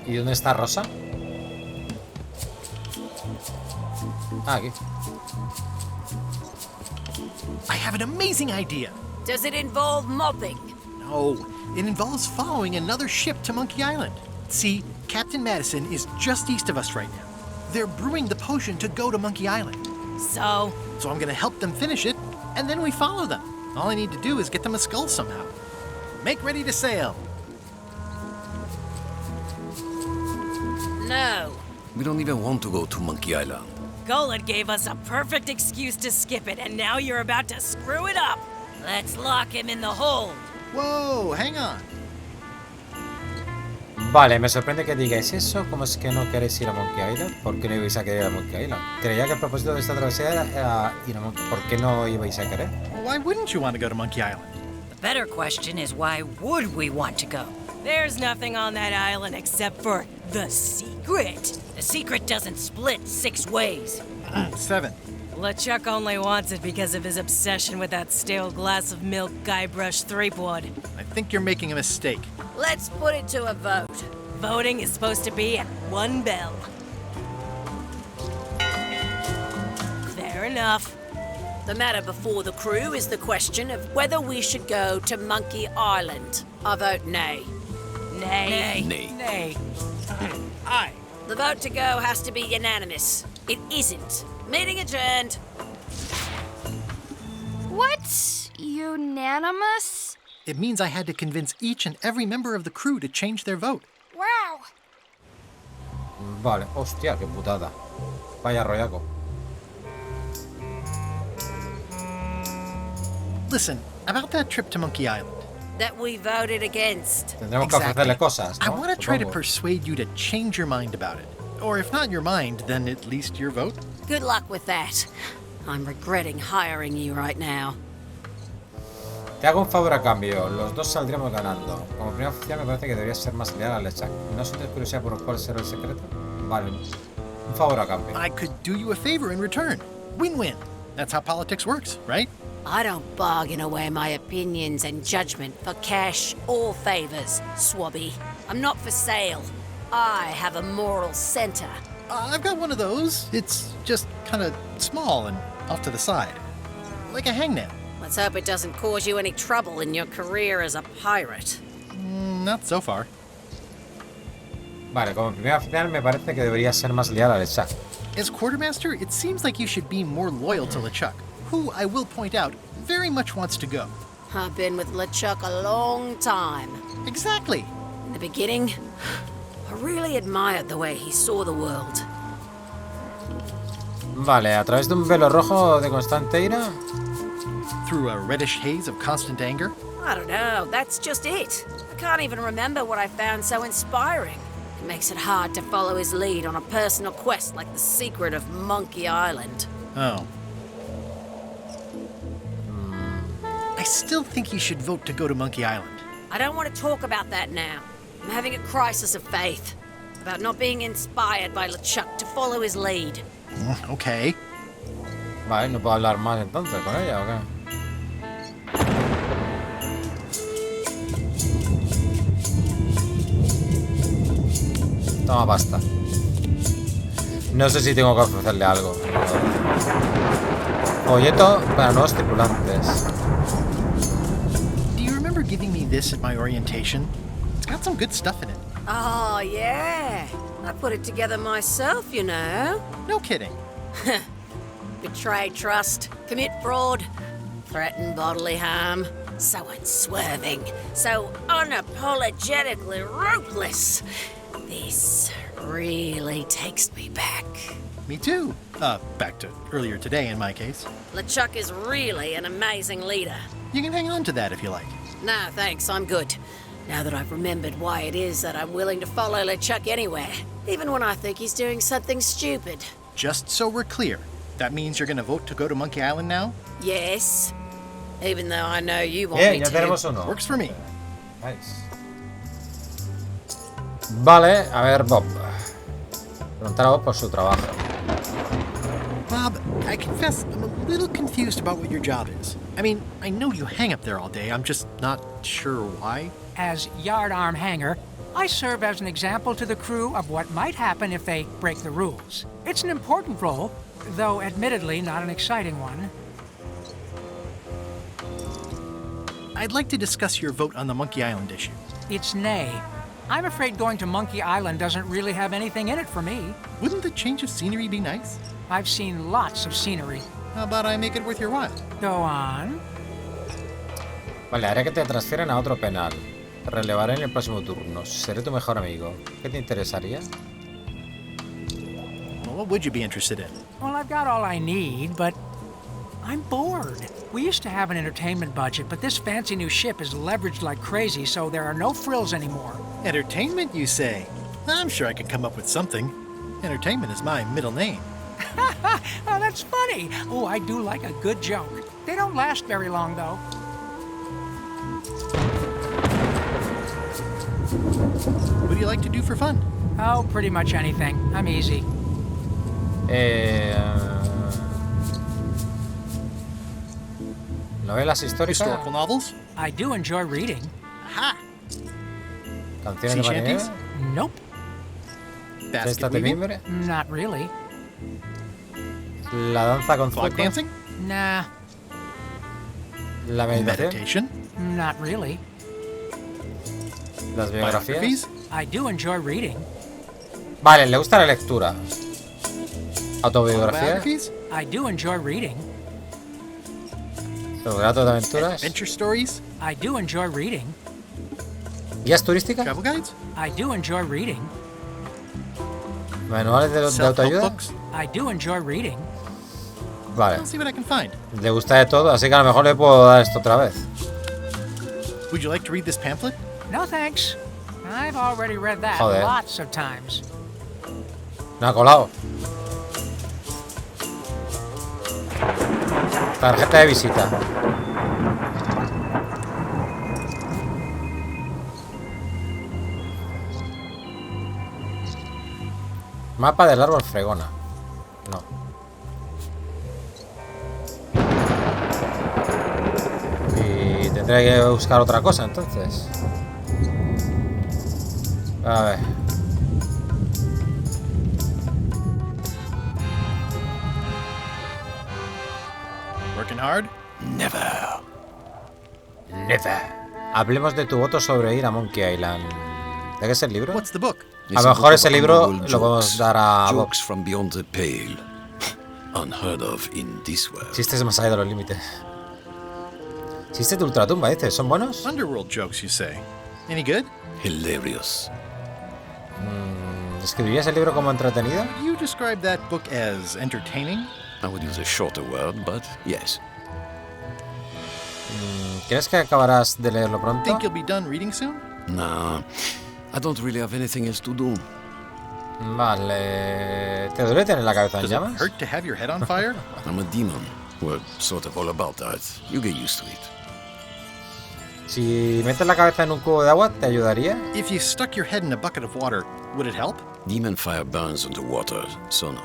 ¿Y dónde está Rosa? Ah, aquí. I have an amazing idea. Does it involve mopping? No, it involves following another ship to Monkey Island. See, Captain Madison is just east of us right now. They're brewing the potion to go to Monkey Island. So I'm gonna help them finish it, and then we follow them. All I need to do is get them a skull somehow. Make ready to sail. no. We don't even want to go to Monkey Island. Golet gave us a perfect excuse to skip it, and now you're about to screw it up. Let's lock him in the hold. Whoa, hang on. Vale, me sorprende que digáis eso. ¿Cómo es que no queréis ir a Monkey Island? ¿Por qué no ibais a querer ir a Monkey Island? Creía que el propósito de esta travesía era ir a Monkey Island. ¿Por qué no ibais a querer? Well, why wouldn't you want to go to Monkey Island? The better question is why would we want to go? There's nothing on that island except for the secret. The secret doesn't split 6 ways. 7. LeChuck only wants it because of his obsession with that stale glass of milk Guybrush Threepwood. I think you're making a mistake. Let's put it to a vote. Voting is supposed to be at 1 bell. Fair enough. The matter before the crew is the question of whether we should go to Monkey Island. I vote nay. Nay. Nay. Nay. Aye. The vote to go has to be unanimous. It isn't. Meeting adjourned. What? Unanimous? It means I had to convince each and every member of the crew to change their vote. Wow. Vale, hostia, qué putada. Vaya rollaco. Listen, about that trip to Monkey Island. That we voted against. Tendremos que ofrecerle cosas, I ¿no? want to try to Supongo. persuade you to change your mind about it. Or if not your mind, then at least your vote. Good luck with that. I'm regretting hiring you right now. Te hago un favor a cambio, los dos saldríamos ganando. Como primer oficial me parece que deberías ser más leal a LeChuck. ¿No sientes curiosidad por cuál será el secreto? Vale, un favor a cambio. I could do you a favor in return. Win-win. That's how politics works, right? I don't bargain away my opinions and judgment for cash or favors, Swabby. I'm not for sale. I have a moral center. I've got one of those. It's just kind of small and off to the side. Like a hangnail. Let's hope it doesn't cause you any trouble in your career as a pirate. Not so far. Vale, como primer oficial me parece que deberías ser más leal a LeChuck. As quartermaster, it seems like you should be more loyal to LeChuck, who, I will point out, very much wants to go. I've been with LeChuck a long time. Exactly. In the beginning, I really admired the way he saw the world. Vale, a través de un velo rojo de constante ira. Through a reddish haze of constant anger? I don't know, that's just it. I can't even remember what I found so inspiring. It makes it hard to follow his lead on a personal quest like the secret of Monkey Island. Oh. I still think you should vote to go to Monkey Island. I don't want to talk about that now. I'm having a crisis of faith. About not being inspired by LeChuck to follow his lead. Okay. Vale, no puedo hablar más entonces con ella, ¿o qué? Toma pasta. No sé si tengo que ofrecerle algo. Folleto para nuevos tripulantes. Do you remember giving me this at my orientation? It's got some good stuff in it. Oh, yeah. I put it together myself, you know. No kidding. Betray trust, commit fraud, threaten bodily harm. So unswerving, so unapologetically ruthless. This really takes me back. Me too. Back to earlier today in my case. LeChuck is really an amazing leader. You can hang on to that if you like. No, thanks, I'm good. Now that I've remembered why it is that I'm willing to follow LeChuck anywhere, even when I think he's doing something stupid. Just so we're clear, that means you're gonna vote to go to Monkey Island now? Yes. Even though I know you want me Ya to. tenemos uno. Works for me. Nice. Vale, a ver, Bob. Preguntar a Bob por su trabajo. Bob, I confess I'm a little confused about what your job is. I mean, I know you hang up there all day, I'm just not sure why. As yardarm hanger, I serve as an example to the crew of what might happen if they break the rules. It's an important role, though admittedly not an exciting one. I'd like to discuss your vote on the Monkey Island issue. It's nay. I'm afraid going to Monkey Island doesn't really have anything in it for me. Wouldn't the change of scenery be nice? I've seen lots of scenery. How about I make it worth your while? Go on. Vale, haré que te transfieran a otro penal. Te relevaré en el próximo turno. Seré tu mejor amigo. ¿Qué te interesaría? Well, what would you be interested in? Well, I've got all I need, but I'm bored. We used to have an entertainment budget, but this fancy new ship is leveraged like crazy, so there are no frills anymore. Entertainment, you say? I'm sure I could come up with something. Entertainment is my middle name. Oh, that's funny. Oh, I do like a good joke. They don't last very long, though. What do you like to do for fun? Oh, pretty much anything. I'm easy. ¿Novelas históricas? Historical novels? I do enjoy reading. Aha! ¿Canciones Sea de marinero? shanties? Nope, ¿Cesta Basket de weaving? mimbre? not really. ¿La danza con Fog zuecos? dancing? Nah, ¿La meditación? Meditation? not really. ¿Las biografías? Biographies? I do enjoy reading. Vale, le gusta la lectura. ¿Autobiografía? Autobiographies? I do enjoy reading. ¿Los relatos de aventuras? Adventure stories? I do enjoy reading. ¿Guías turísticas? Travel guides? I do enjoy reading. ¿Manuales de Self-help autoayuda? books? I do enjoy reading. Vale, I'll see what I can find. le gusta de todo, así que a lo mejor le puedo dar esto otra vez. Would you like to read this pamphlet? No thanks. I've already read that Joder. lots of times. No ha colado. Tarjeta de visita. Mapa del árbol fregona. No. Y tendré que buscar otra cosa entonces. A ver. Working hard? Never. Never. Hablemos de tu voto sobre ir a Monkey Island. ¿De qué es el libro? What's the book? A lo mejor ese libro lo podemos dar a Bob. Jokes from beyond the pale. Unheard of in this world. Chistes más allá de los límites. Chistes de ultratumba, dices. ¿Son buenos? Underworld jokes, you say. Any good? Hilarious. ¿Describirías el libro como entretenido? Would you describe that book as entertaining? I would use a shorter word, but yes. ¿Crees que acabarás de leerlo pronto? Think you'll be done reading soon? Nah, I don't really have anything else to do. Vale. ¿Te duele tener la cabeza en Does it llamas? hurt to have your head on fire? I'm a demon. We're sort of all about that. You get used to it. Si metes la cabeza en un cubo de agua, ¿te ayudaría? If you stuck your head in a bucket of water, would it help? Demon fire burns underwater, so no.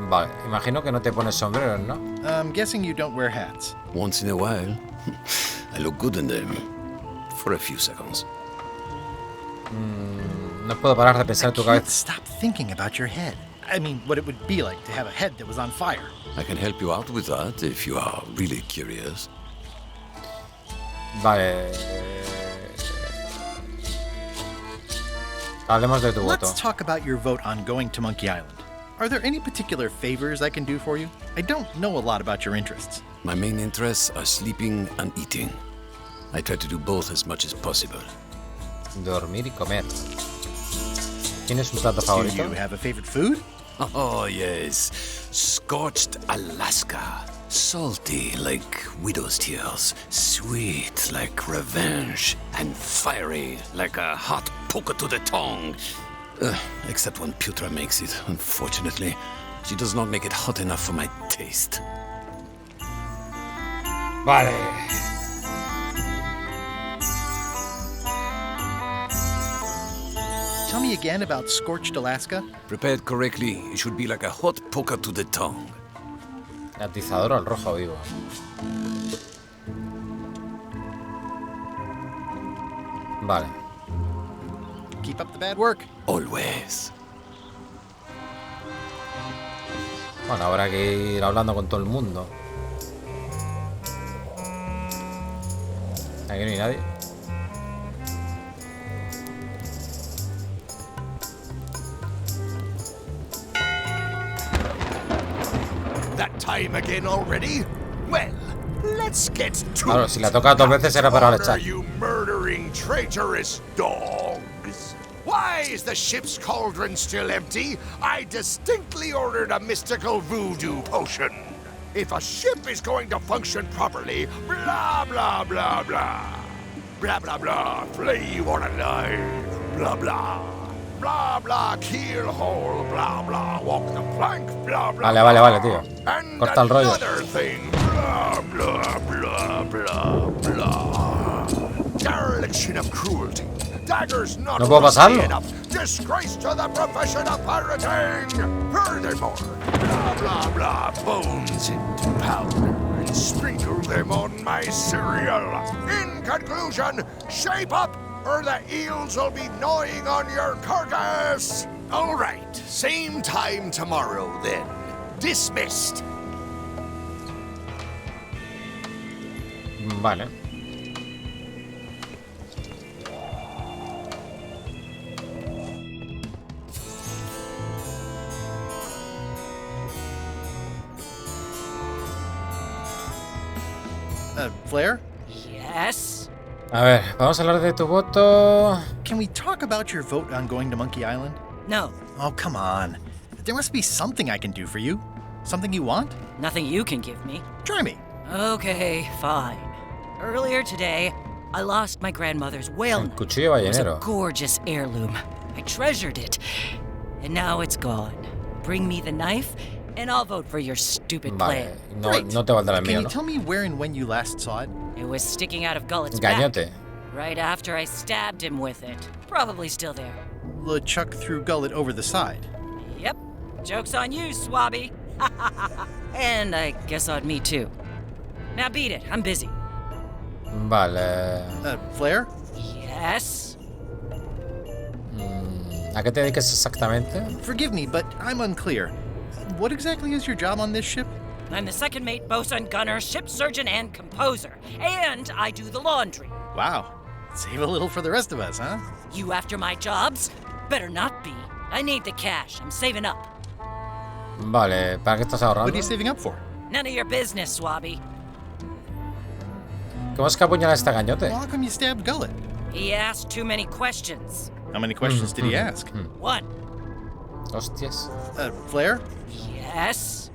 Vale, imagino que no te pones sombreros, ¿no? I'm guessing you don't wear hats. Once in a while, I look good in them. For a few seconds. No puedo parar de pensar I en tu can't cabeza. stop thinking about your head. I mean, what it would be like to have a head that was on fire. I can help you out with that if you are really curious. Vale. Hablemos de tu voto. Let's talk about your vote on going to Monkey Island. Are there any particular favors I can do for you? I don't know a lot about your interests. My main interests are sleeping and eating. I try to do both as much as possible. Dormir y comer. ¿Tienes un plato Do favorito? you have a favorite food? Oh, yes. Scorched Alaska. Salty like widow's tears. Sweet like revenge. And fiery like a hot poker to the tongue. Except when Putra makes it, unfortunately. She does not make it hot enough for my taste. Vale. Tell me again about Scorched Alaska. Prepared correctly, it should be like a hot poker to the tongue. Atizador al rojo vivo. Vale. Keep up the bad work. Always. Bueno, habrá que ir hablando con todo el mundo. Aquí no hay nadie. That time again already? Well, let's get to Claro, it. si la toca dos veces era para What are LeChuck. you murdering traitorous dogs? Why is the ship's cauldron still empty? I distinctly ordered a mystical voodoo potion. If a ship is going to function properly, blah, blah, blah, blah. Blah, blah, blah, flay you on alive. Blah, blah. Blah, blah, keel hole. Blah, blah, walk the plank. Blah, blah, Vale, tío. and Corta el rollo. another thing. Blah, blah, blah, blah, blah. Dereliction of cruelty. Daggers not No puedo rusty pasarlo. enough. Disgrace to the profession of pirating. Furthermore, blah, blah, blah, bones into powder and sprinkle them on my cereal. In conclusion, shape up or the eels will be gnawing on your carcass. All right, same time tomorrow then. Dismissed. Vale. Flair? Yes? A ver, vamos a hablar de tu voto. Can we talk about your vote on going to Monkey Island? No. Oh, come on. There must be something I can do for you. Something you want? Nothing you can give me. Try me. Okay, fine. Earlier today, I lost my grandmother's whale El knife. cuchillo It was a ballenero. gorgeous heirloom. I treasured it. And now it's gone. Bring me the knife, and I'll vote for your stupid Vale, plan. no, Great. no te valdrá el Can mío, you ¿no? tell me where and when you last saw it? It was sticking out of Gullet's back. Gañote. Right after I stabbed him with it. Probably still there. LeChuck threw Gullet over the side. Yep. Joke's on you, Swabby. And I guess on me too. Now beat it. I'm busy. Vale. Flair? Yes? ¿A qué te dedicas exactamente? Forgive me, but I'm unclear. What exactly is your job on this ship? I'm the second mate, bosun, gunner, ship surgeon, and composer. And I do the laundry. Wow. Save a little for the rest of us, huh? You after my jobs? Better not be. I need the cash. I'm saving up. Vale, ¿para qué estás What ahorrando? are you saving up for? None of your business, Swabby. ¿Cómo es que apuñalas este gañote? Well, how come you stabbed Gullet? He asked too many questions. How many questions did he ask? One. Hostias. Flair? Yes?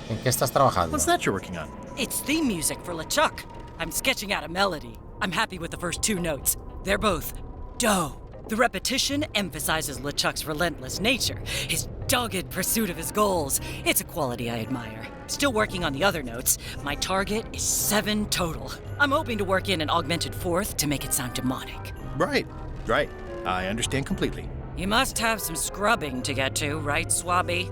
¿En qué estás trabajando? What's that you're working on? It's theme music for LeChuck. I'm sketching out a melody. I'm happy with the first 2 notes. They're both do. The repetition emphasizes LeChuck's relentless nature, his dogged pursuit of his goals. It's a quality I admire. Still working on the other notes. My target is 7 total. I'm hoping to work in an augmented 4th to make it sound demonic. Right. I understand completely. You must have some scrubbing to get to, right, Swabby?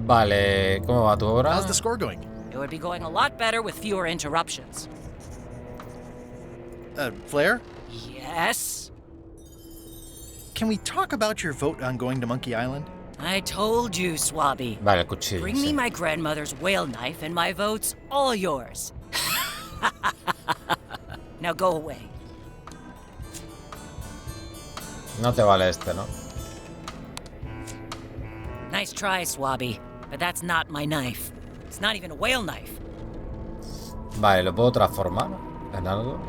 Vale, ¿cómo va tu obra? How's the score going? It would be going a lot better with fewer interruptions. Flair? Yes? Can we talk about your vote on going to Monkey Island? I told you, Swabby. Vale, el cuchillo. Bring me my grandmother's whale knife and my vote's all yours. Now go away. No te vale este, ¿no? Nice try, Swabby, but that's not my knife. It's not even a whale knife. Vale, ¿lo puedo transformar en algo?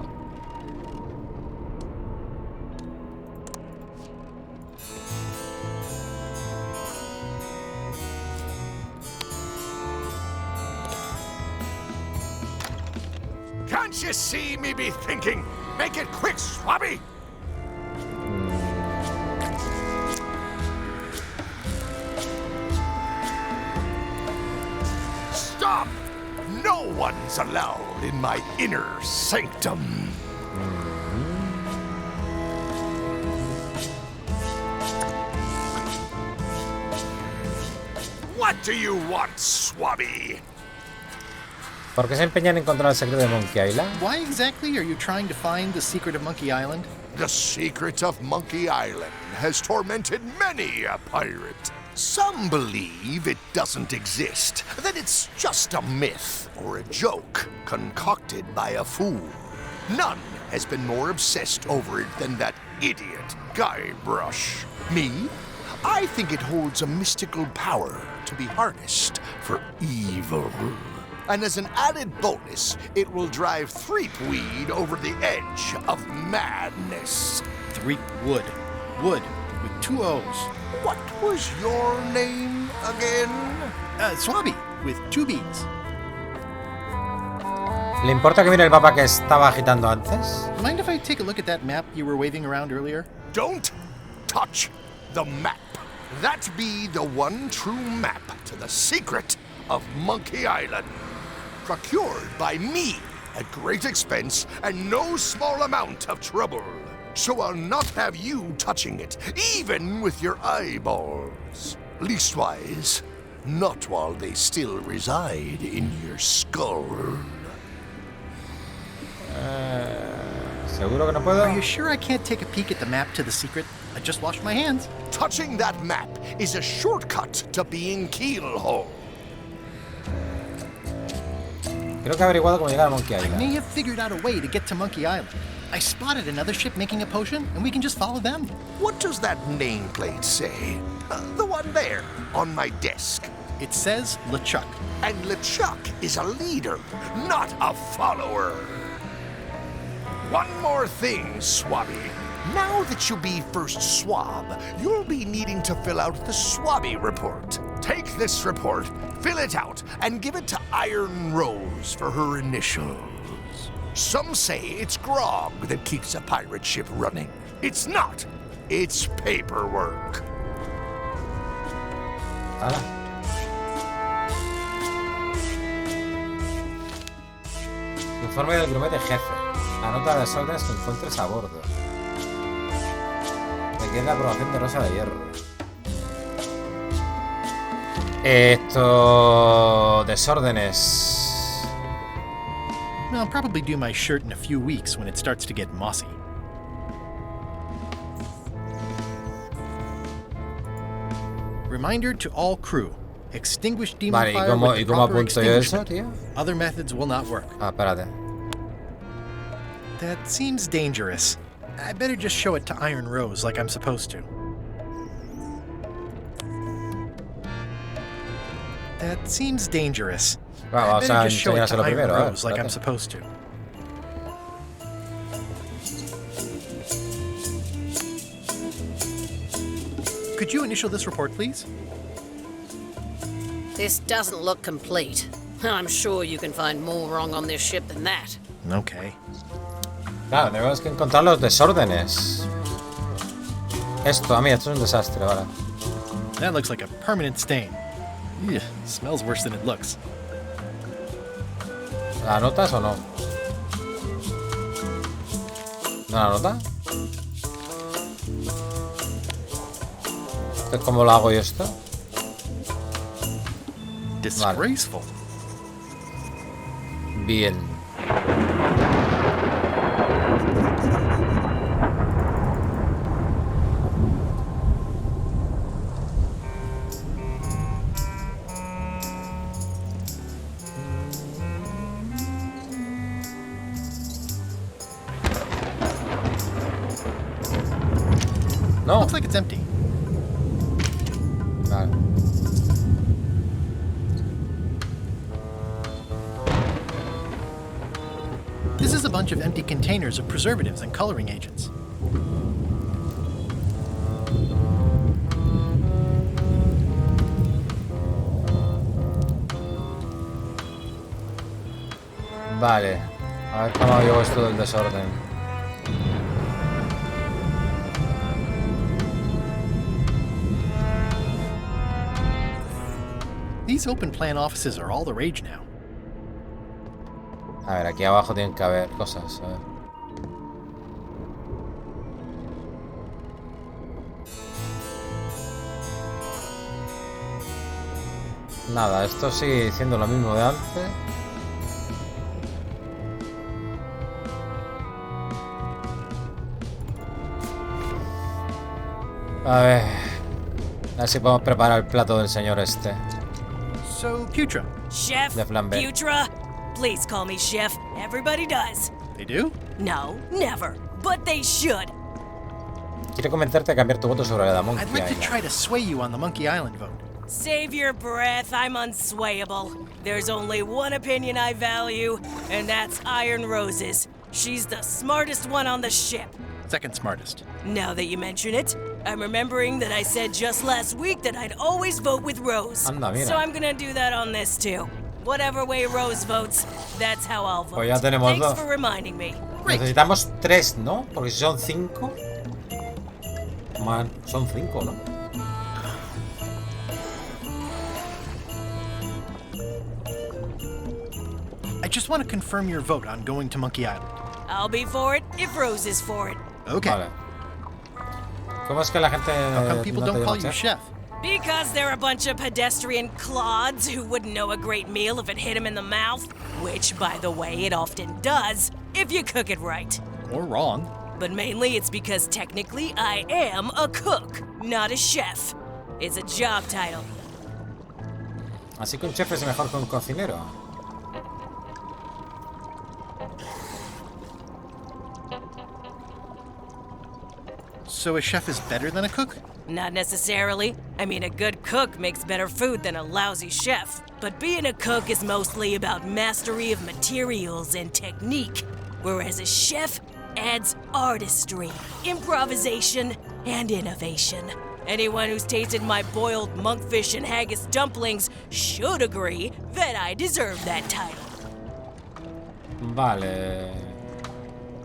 Can't you see me be thinking? Make it quick, Swabby! Stop! No one's allowed in my inner sanctum. What do you want, Swabby? ¿Por qué se empeñan en encontrar el secreto de Monkey Island? Why exactly are you trying to find the secret of Monkey Island? The secret of Monkey Island has tormented many a pirate. Some believe it doesn't exist, that it's just a myth or a joke concocted by a fool. None has been more obsessed over it than that idiot Guybrush. Me? I think it holds a mystical power to be harnessed for evil. And as an added bonus, it will drive Threepweed over the edge of madness. Threepwood. Wood, with 2 O's. What was your name again? Swabby, with 2 B's. ¿Le importa que mire el mapa que estaba agitando antes? Mind if I take a look at that map you were waving around earlier? Don't touch the map. That be the one true map to the secret of Monkey Island. Procured by me at great expense and no small amount of trouble. So I'll not have you touching it, even with your eyeballs. Leastwise, not while they still reside in your skull. ¿Seguro que no puedo? Are you sure I can't take a peek at the map to the secret? I just washed my hands. Touching that map is a shortcut to being keelhauled. Creo que he averiguado cómo llegar a Monkey I Island. may have figured out a way to get to Monkey Island. I spotted another ship making a potion, and we can just follow them. What does that nameplate say? The one there, on my desk. It says LeChuck. And LeChuck is a leader, not a follower. One more thing, Swabby. Now that you be first swab, you'll be needing to fill out the Swabby report. Take this report, fill it out, and give it to Iron Rose for her initials. Some say it's grog that keeps a pirate ship running. It's not. It's paperwork. Hala. Informe del grumete jefe. Anota las órdenes que encuentres a bordo. Requiere la aprobación de Rosa de Hierro. Desórdenes. I'll probably do my shirt in a few weeks when it starts to get mossy. Reminder to all crew. Extinguish demon Vale, fire with the ¿y cómo proper apunto yo eso, extinguishment. tío? Other methods will not work. Ah, espérate. That seems dangerous. I better just show it to Iron Rose like I'm supposed to. That seems dangerous. Bueno, I vamos better a just show it to enseñárselo Iron primero, Rose like I'm espérate. supposed to. Could you initial this report, please? This doesn't look complete. I'm sure you can find more wrong on this ship than that. Okay. Claro, tenemos que encontrar los desórdenes. Esto, a mí, esto es un desastre, vale. That looks like a permanent stain. Ugh, smells worse than it looks. ¿La notas o no? ¿No la nota? ¿Cómo lo hago yo esto? Disgraceful. Bien. No. Looks like it's empty. Vale. This is a bunch of empty containers of preservatives and coloring agents. Vale. A ver cómo llevo esto del desorden. These open plan offices are all the rage now. A ver, aquí abajo tienen que haber cosas. A ver. Nada, esto sigue diciendo lo mismo de antes. A ver si podemos preparar el plato del señor este. So, Putra. Chef De flambe. Putra? Please call me Chef. Everybody does. They do? No, never. But they should. Quiero convencerte a cambiar tu voto sobre la Monkey I'd like to Island. try to sway you on the Monkey Island vote. Save your breath. I'm unswayable. There's only one opinion I value, and that's Iron Rose's. She's the smartest one on the ship. Second smartest. Now that you mention it, I'm remembering that I said just last week that I'd always vote with Rose. Anda, mira. So I'm gonna do that on this too. Whatever way Rose votes, that's how I'll vote. Pues ya tenemos Thanks dos. for reminding me. Necesitamos 3, ¿no? Porque si son 5. Man, son 5, ¿no? I just want to confirm your vote on going to Monkey Island. I'll be for it if Rose is for it. Okay. Vale. ¿Cómo es que la gente How come people no te don't call llama you chef? chef? Because they're a bunch of pedestrian clods who wouldn't know a great meal if it hit them in the mouth. Which, by the way, it often does, if you cook it right. Or wrong. But mainly it's because technically I am a cook, not a chef. It's a job title. Así que un chef es mejor que un cocinero. So a chef is better than a cook? Not necessarily. I mean, a good cook makes better food than a lousy chef. But being a cook is mostly about mastery of materials and technique, whereas a chef adds artistry, improvisation, and innovation. Anyone who's tasted my boiled monkfish and haggis dumplings should agree that I deserve that title. Vale.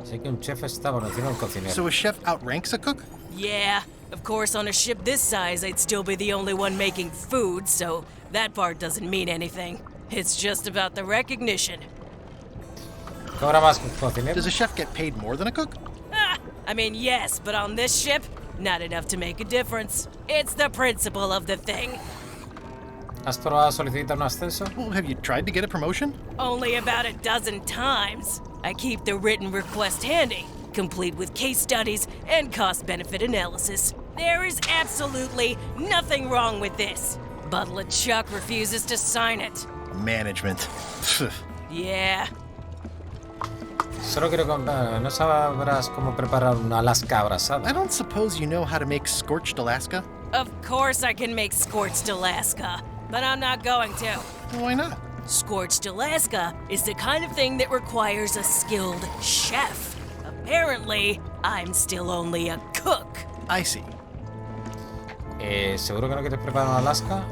Así que un chef está por encima del cocinero. So a chef outranks a cook? Yeah, of course, on a ship this size, I'd still be the only one making food, so that part doesn't mean anything. It's just about the recognition. ¿Cobra más que un cocinero? Does a chef get paid more than a cook? Ah, I mean, yes, but on this ship, not enough to make a difference. It's the principle of the thing. ¿Has probado a solicitar un ascenso? Well, have you tried to get a promotion? Only about a dozen times. I keep the written request handy, complete with case studies and cost-benefit analysis. There is absolutely nothing wrong with this, but LeChuck refuses to sign it. Management. Yeah. Solo quiero comprar. ¿No sabrás cómo preparar una Alaska abrasada? I don't suppose you know how to make scorched Alaska? Of course I can make scorched Alaska, but I'm not going to. Why not? Scorched Alaska is the kind of thing that requires a skilled chef. Apparently, I'm still only a cook. I see. ¿Seguro que no quieres preparar un Alaska?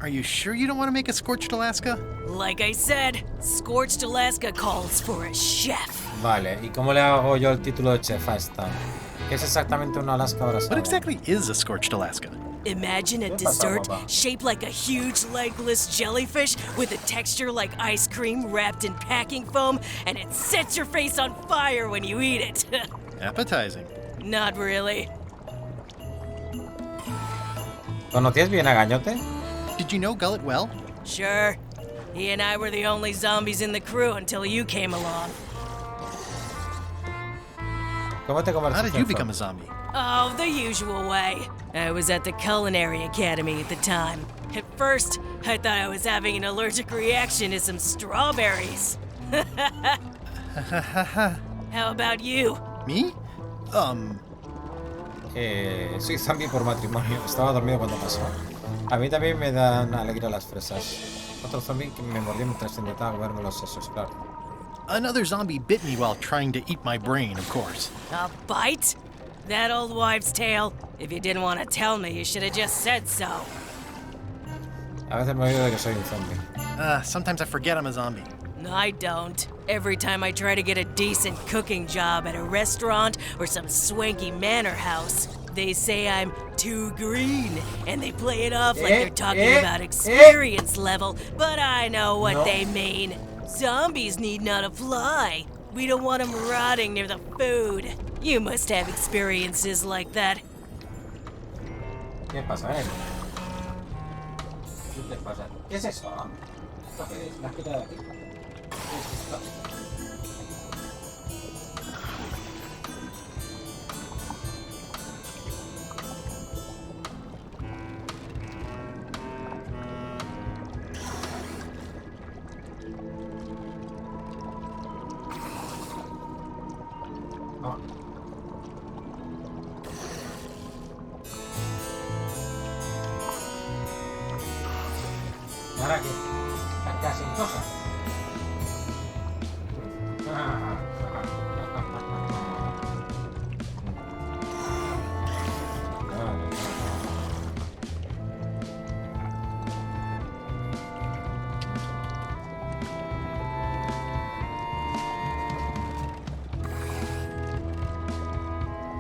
Are you sure you don't want to make a scorched Alaska? Like I said, Scorched Alaska calls for a chef. Vale, ¿y cómo le hago yo el título de chef a esta? ¿Qué es exactamente un Alaska abrasado? What exactly is a scorched Alaska? Imagine a dessert shaped like a huge legless jellyfish with a texture like ice cream wrapped in packing foam, and it sets your face on fire when you eat it. Appetizing. Not really. ¿Conocías bien a Gañote? Did you know Gullet well? Sure. He and I were the only zombies in the crew until you came along. ¿Cómo te convertiste How did en you zombie? become a zombie? Oh, the usual way. I was at the Culinary Academy at the time. At first, I thought I was having an allergic reaction to some strawberries. How about you? Me? Soy zombie por matrimonio. Estaba dormido cuando pasó. A mí también me dan alegría las fresas. Otro zombie que me mordió mientras intentaba comerme los sesos, claro. Another zombie bit me while trying to eat my brain, of course. A bite? That old wives' tale? If you didn't want to tell me, you should have just said so. A veces me olvido de que soy un zombie. Sometimes I forget I'm a zombie. I don't. Every time I try to get a decent cooking job at a restaurant or some swanky manor house, they say I'm too green, and they play it off like they're talking about experience level, but I know what they mean. Zombies need not apply. We don't want them rotting near the food. You must have experiences like that. ¿Qué pasa, ¿Qué te pasa? ¿Qué es eso? ¿La has quitado de aquí? ¿Qué es esto? ¿Ahora qué? ¿Estás casi en cosa?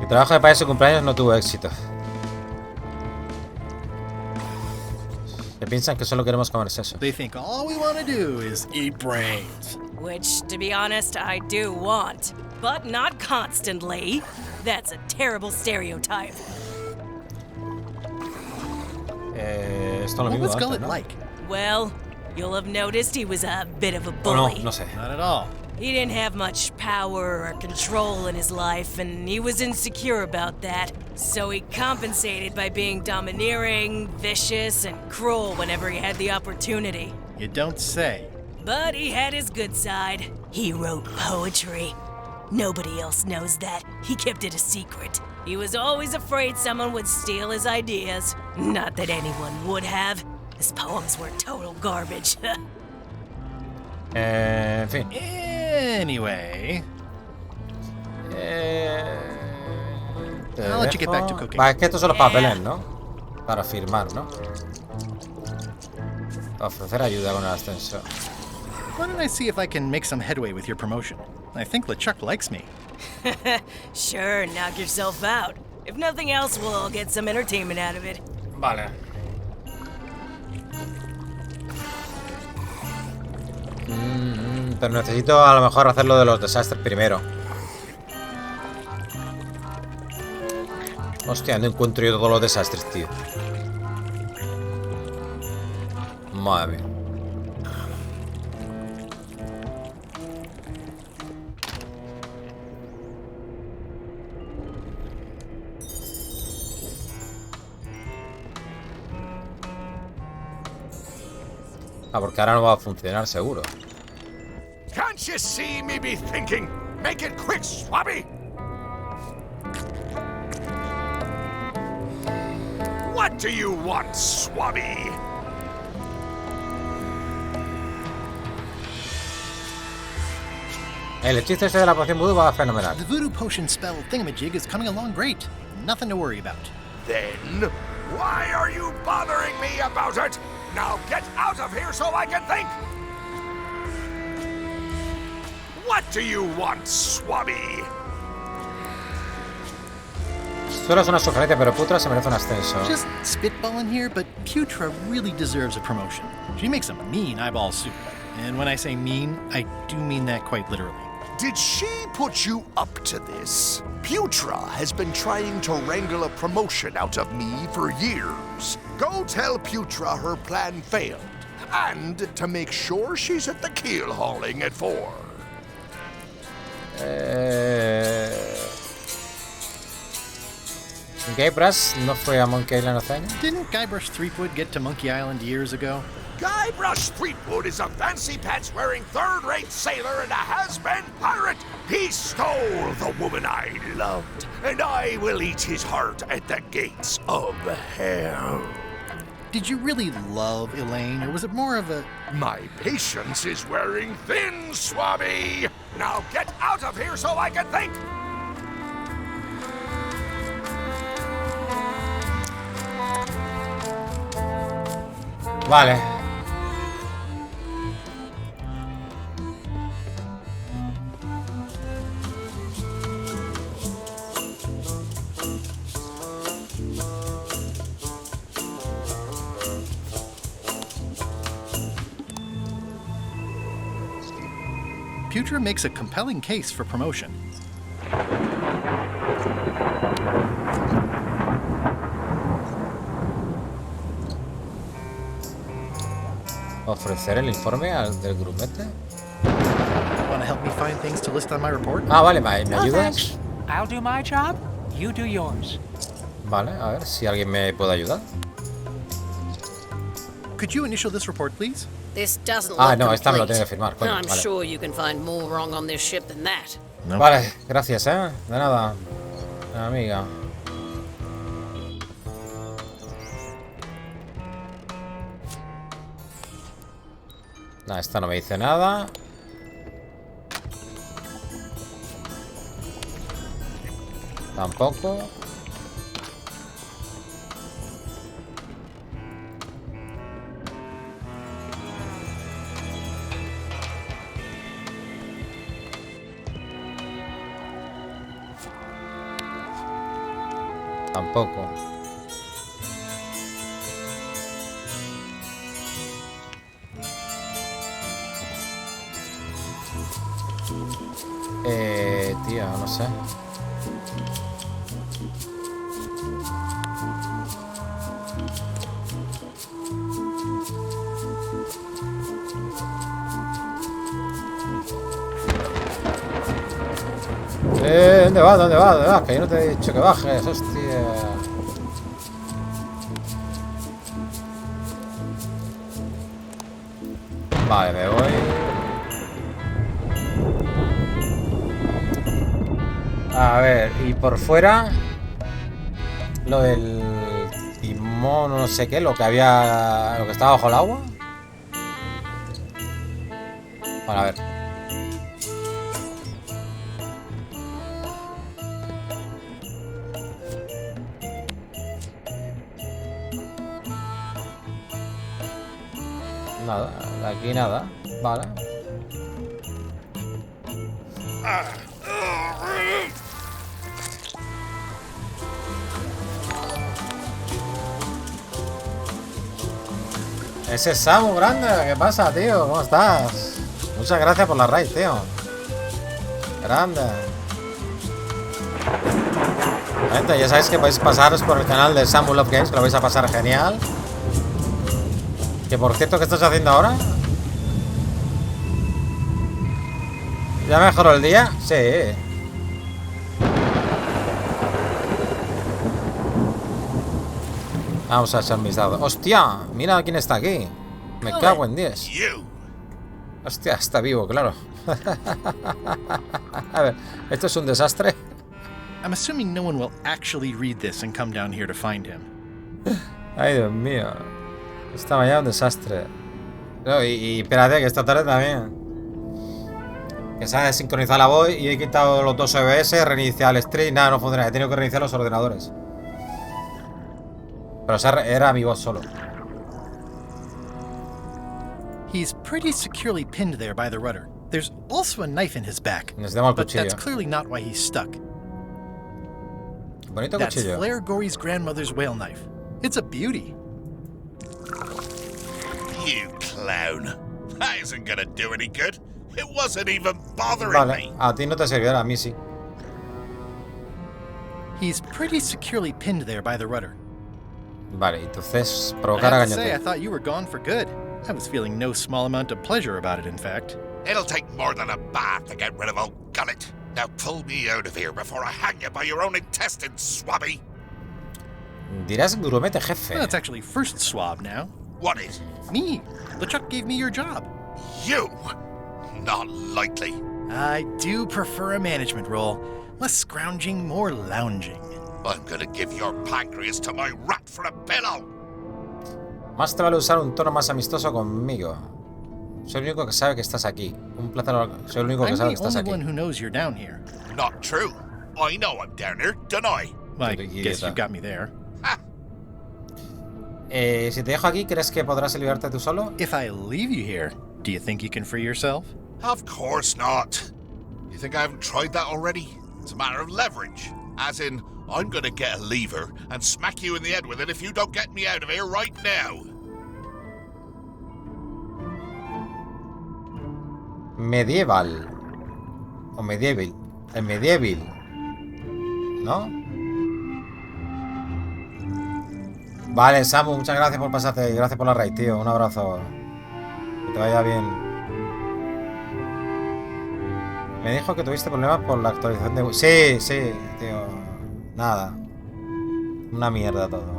Mi trabajo de payaso de cumpleaños no tuvo éxito. Que piensan que solo queremos comer seso. They think all we want to do is eat brains. Which, to be honest, I do want. But not constantly. That's a terrible stereotype. Esto lo What mismo was antes, Gullet ¿no? like? Well, you'll have noticed he was a bit of a O no, bully. no sé. Not at all. He didn't have much power or control in his life, and he was insecure about that. So he compensated by being domineering, vicious, and cruel whenever he had the opportunity. You don't say. But he had his good side. He wrote poetry. Nobody else knows that. He kept it a secret. He was always afraid someone would steal his ideas. Not that anyone would have. His poems were total garbage. En fin. Anyway. Te I'll let you get dejo. back to cooking. Va, es que estos son los papeles, ¿no? Para firmar, ¿no? Ofrecer ayuda con el ascenso. Why don't I see if I can make some headway with your promotion? I think LeChuck likes me. Sure, knock yourself out. If nothing else, we'll all get some entertainment out of it. Vale. Pero necesito a lo mejor hacer lo de los desastres primero. Hostia, no encuentro yo todos los desastres, tío. Madre mía. Ah, porque ahora no va a funcionar seguro. Can't you see me be thinking? Make it quick, Swabby! What do you want, Swabby? El hechizo ese de la poción voodoo va fenomenal. The voodoo potion spell thingamajig is coming along great. Nothing to worry about. then. Why are you bothering me about it? Now get out of here so I can think! What do you want, Swabby? Solo es una sugerencia, pero Putra se merece un ascenso. Just spitballing here, but Putra really deserves a promotion. She makes a mean eyeball soup. And when I say mean, I do mean that quite literally. Did she put you up to this? Putra has been trying to wrangle a promotion out of me for years. Go tell Putra her plan failed. And to make sure she's at the keel hauling at 4. Guybrush no fue a Monkey Island hace años. Didn't Guybrush Threepwood get to Monkey Island years ago? Guybrush Threepwood is a fancy-pants-wearing third-rate sailor and a has-been pirate. He stole the woman I loved, and I will eat his heart at the gates of hell. Did you really love Elaine, or was it more of a... My patience is wearing thin, Swabby! Now get out of here so I can think! Vale. Putra makes a compelling case for promotion. Ofrecer el informe del grumete. Want to help me find things to list on my report? Ah, vale, ¿me No, ayudas? thanks. I'll do my job. You do yours. Vale, a ver si alguien me puede ayudar. Could you initial this report, please? This doesn't Ah, look no, esta me lo complete. tiene que firmar, coño, I'm vale. sure you can find more wrong on this ship than that. No. Vale, gracias, De nada, amiga. Nah, esta no me dice nada. Tampoco. Tampoco. Tío, no sé. ¿Dónde vas? ¿Dónde vas? ¿Dónde vas? Que yo no te he dicho que bajes, hostia. Vale, me voy. A ver, y por fuera lo del timón o no sé qué, lo que había, lo que estaba bajo el agua. Bueno, a ver. Nada, de aquí nada. Vale. Ese Samu grande, ¿qué pasa, tío? ¿Cómo estás? Muchas gracias por la raid, tío. Grande. Gente, ya sabéis que podéis pasaros por el canal de Samu Love Games, que lo vais a pasar genial. Que por cierto, ¿qué estás haciendo ahora? ¿Ya mejoró el día? Sí. Vamos a echar mis dados. ¡Hostia! Mira quién está aquí. Me cago en 10. Hostia, está vivo, claro. A ver, esto es un desastre. I'm assuming no one will actually read this and come down here to find him. Ay, Dios mío. Esta mañana un desastre. No, y espérate, que esta tarde también. Que se ha desincronizado la voz y he quitado los dos OBS, reiniciado el stream. Nada, no funciona. He tenido que reiniciar los ordenadores. Pero era mi voz solo. He's pretty securely pinned there by the rudder. There's also a knife in his back. Necesitamos el But cuchillo. that's clearly not why he's stuck. Bonito That's cuchillo. Flair Gory's grandmother's whale knife. It's a beauty. You clown. That isn't gonna do any good. It wasn't even bothering Vale, me. a ti no te servirá, a mí sí. He's pretty securely pinned there by the rudder. Vale, entonces I provocar a have to say, I Gañote. thought you were gone for good. I was feeling no small amount of pleasure about it, in fact. It'll take more than a bath to get rid of old Gullet. Now pull me out of here before I hang you by your own intestines, swabby. Dirás grumete, jefe. Well, it's actually first swab now. What is? Me. LeChuck gave me your job. You? Not likely. I do prefer a management role. Less scrounging, more lounging. I'm gonna give your pancreas to my rat for a pillow. Más te vale usar un tono más amistoso conmigo. Soy el único que sabe que estás aquí. Un placer. Soy el único que I'm sabe que the estás only aquí. one who knows you're down here. Not true. I know I'm down here, don't I? Well, I Puto guess idiota. you got me there. Ha! Si te dejo aquí, ¿crees que podrás liberarte tú solo? If I leave you here, do you think you can free yourself? Of course not. You think I haven't tried that already? It's a matter of leverage. As in, I'm gonna get a lever and smack you in the head with it if you don't get me out of here right now. Medieval. O medieval. El medieval. ¿No? Vale, Samu, muchas gracias por pasarte. Gracias por la raid, tío. Un abrazo. Que te vaya bien. Me dijo que tuviste problemas por la actualización de... Sí, sí, tío. Nada. Una mierda todo.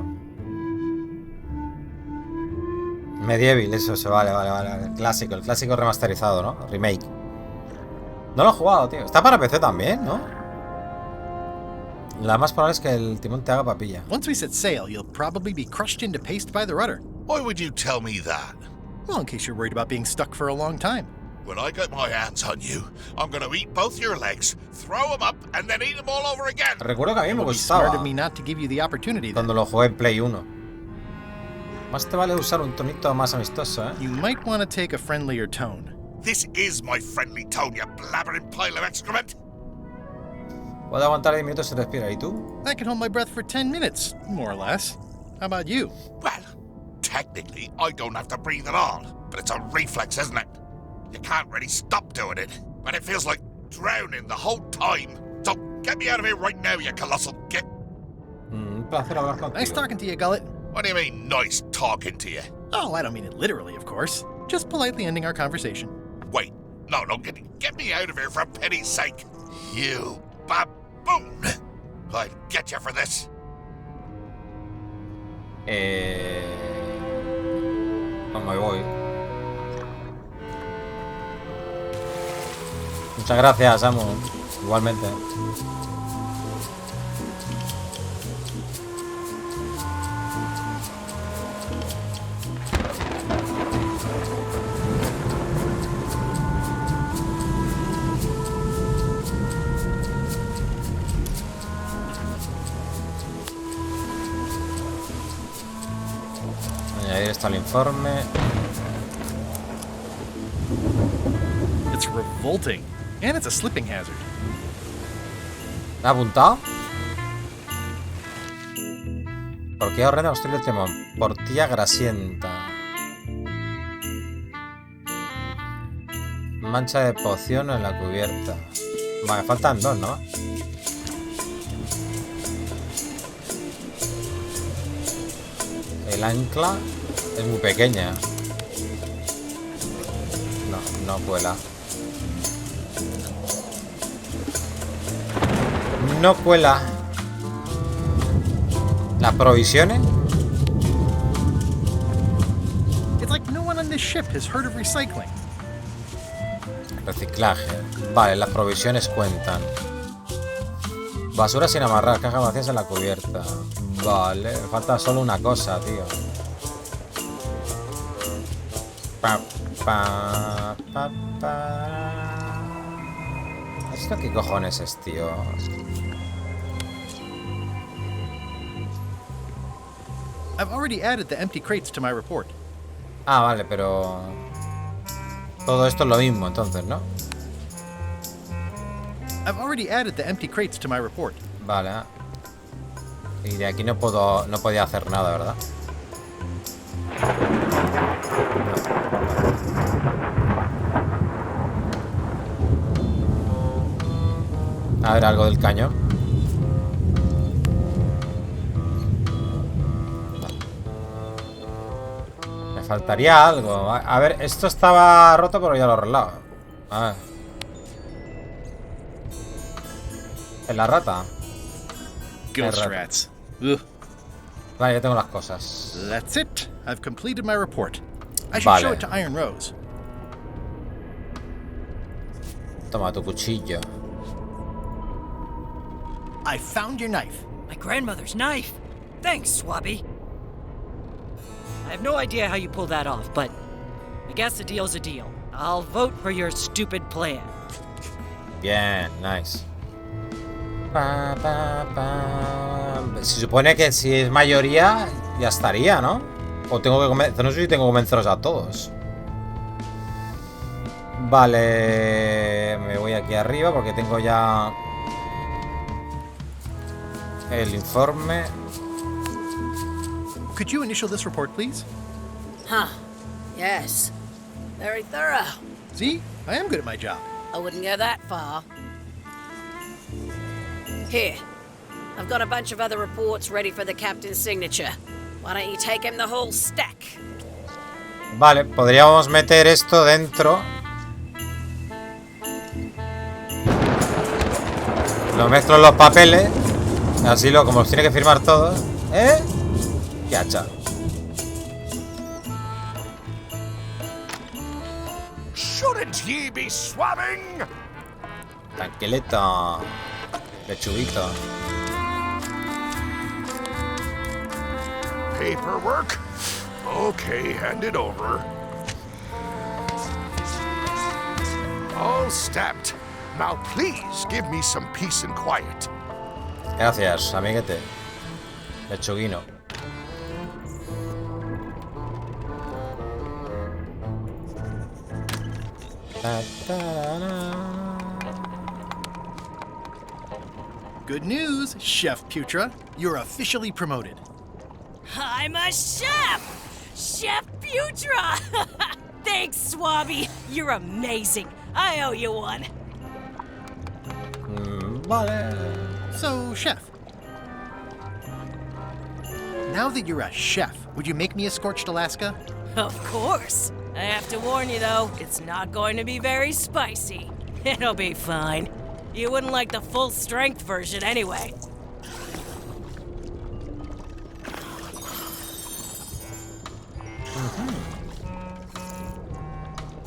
Medieval, eso, vale. El clásico remasterizado, ¿no? Remake. No lo he jugado, tío. Está para PC también, ¿no? La más probable es que el timón te haga papilla. Once we set sail, you'll probably be crushed into paste by the rudder. Why would you tell me that? Well, in case you're worried about being stuck for a long time. When I get my hands on you, I'm gonna eat both your legs, throw them up, and then eat them all over again. Recuerdo que a mí It me would be smart gustaba of me not to give you the opportunity then. cuando lo jugué en Play 1. Más te vale usar un tonito más amistoso, ¿eh? You might want to take a friendlier tone. This is my friendly tone, you blabbering pile of excrement. Puedo aguantar 10 minutos sin respirar. ¿Y tú? I can hold my breath for 10 minutes, more or less. How about you? Well, technically, I don't have to breathe at all, but it's a reflex, isn't it? You can't really stop doing it, but it feels like drowning the whole time. So get me out of here right now, you colossal git. Un placer hablar contigo. Nice talking to you, Gullet. What do you mean, nice talking to you? Oh, I don't mean it literally, of course. Just politely ending our conversation. Wait, no, get me out of here for pity's sake. You baboon! I'll get you for this. No me voy. Muchas gracias, Samu. Igualmente. Añadir esto al informe. It's revolting. And it's a slipping hazard. ¿Me ha apuntado? ¿Por qué horrenda construir el timón? Portilla grasienta. Mancha de poción en la cubierta. Vale, faltan dos, ¿no? El ancla es muy pequeña. No cuela. No cuela. ¿Las provisiones? It's like no one on this ship has heard of recycling. Reciclaje. Vale, las provisiones cuentan. Basura sin amarrar, cajas vacías en la cubierta. Vale, falta solo una cosa, tío. ¿Esto qué cojones es, tío? I've already added the empty crates to my report. Ah, vale, pero... Todo esto es lo mismo, entonces, ¿no? I've already added the empty crates to my report. Vale. Y de aquí no podía hacer nada, ¿verdad? A ver, algo del cañón. Me faltaría algo. A ver, esto estaba roto, pero ya lo he arreglado. A ver. ¿Es la rata? Ghost rats. Ugh. Vale, ya tengo las cosas. That's it. I've completed my report. I should show it to Iron Rose. Toma tu cuchillo. I found your knife. My grandmother's knife. Thanks, Swabby. I have no idea how you pulled that off, but I guess a deal's a deal. I'll vote for your stupid plan. Bien, nice. Se supone que si es mayoría ya estaría, ¿no? O tengo que convencer, no sé si tengo que convenceros a todos. Vale, me voy aquí arriba porque tengo ya el informe. Could you initial this report, please? Huh. Yes. Very thorough. See? I am good at my job. I wouldn't go that far. Here. I've got a bunch of other reports ready for the captain's signature. Why don't you take him the whole stack? Vale, podríamos meter esto dentro. Lo mezclo en los papeles. Así como los tiene que firmar todos. ¿Eh? Ya, chao. Shouldn't ye be swabbing? Tranquilito. Lechuguito. Paperwork? Okay, hand it over. All stamped. Now please give me some peace and quiet. Gracias, amiguete. Lechuguino. Good news, Chef Putra. You're officially promoted. I'm a chef! Chef Putra! Thanks, Swabby. You're amazing. I owe you one. Vale. So, Chef. Now that you're a chef, would you make me a scorched Alaska? Of course. I have to warn you, though, it's not going to be very spicy. It'll be fine. You wouldn't like the full-strength version anyway.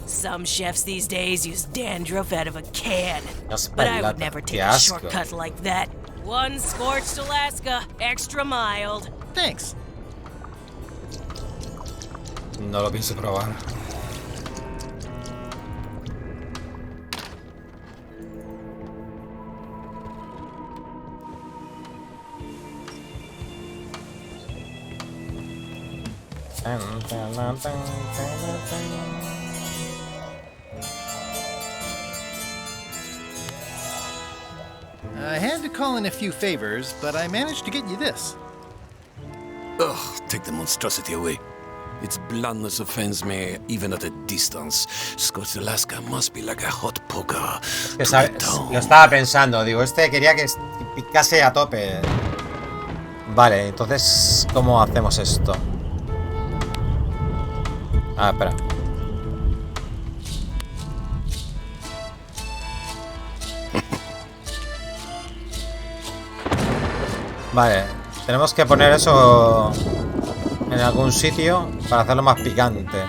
Some chefs these days use dandruff out of a can. But I would never take a shortcut like that. One scorched Alaska, extra mild. Thanks. No lo pienso probar. I had to call in a few favors, but I managed to get you this. Ugh, take the monstrosity away. Its blandness offends me, even at a distance. Scorched Alaska must be like a hot poker. Es que lo estaba pensando, digo, quería que picase a tope. Vale, entonces, ¿cómo hacemos esto? Ah, espera. Vale, tenemos que poner eso en algún sitio para hacerlo más picante.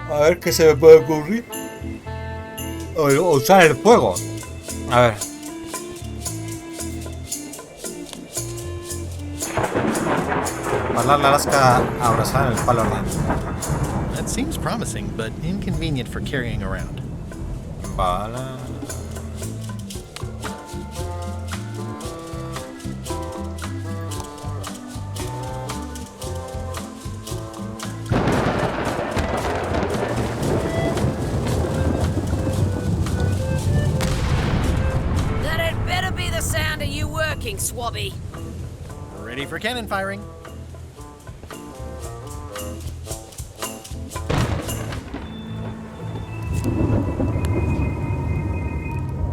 A ver qué se me puede ocurrir. O usar el fuego. A ver. Balar la Alaska abrazada en el palo ardiente. That seems promising, but inconvenient for carrying around. Vale. swabby. Ready for cannon firing.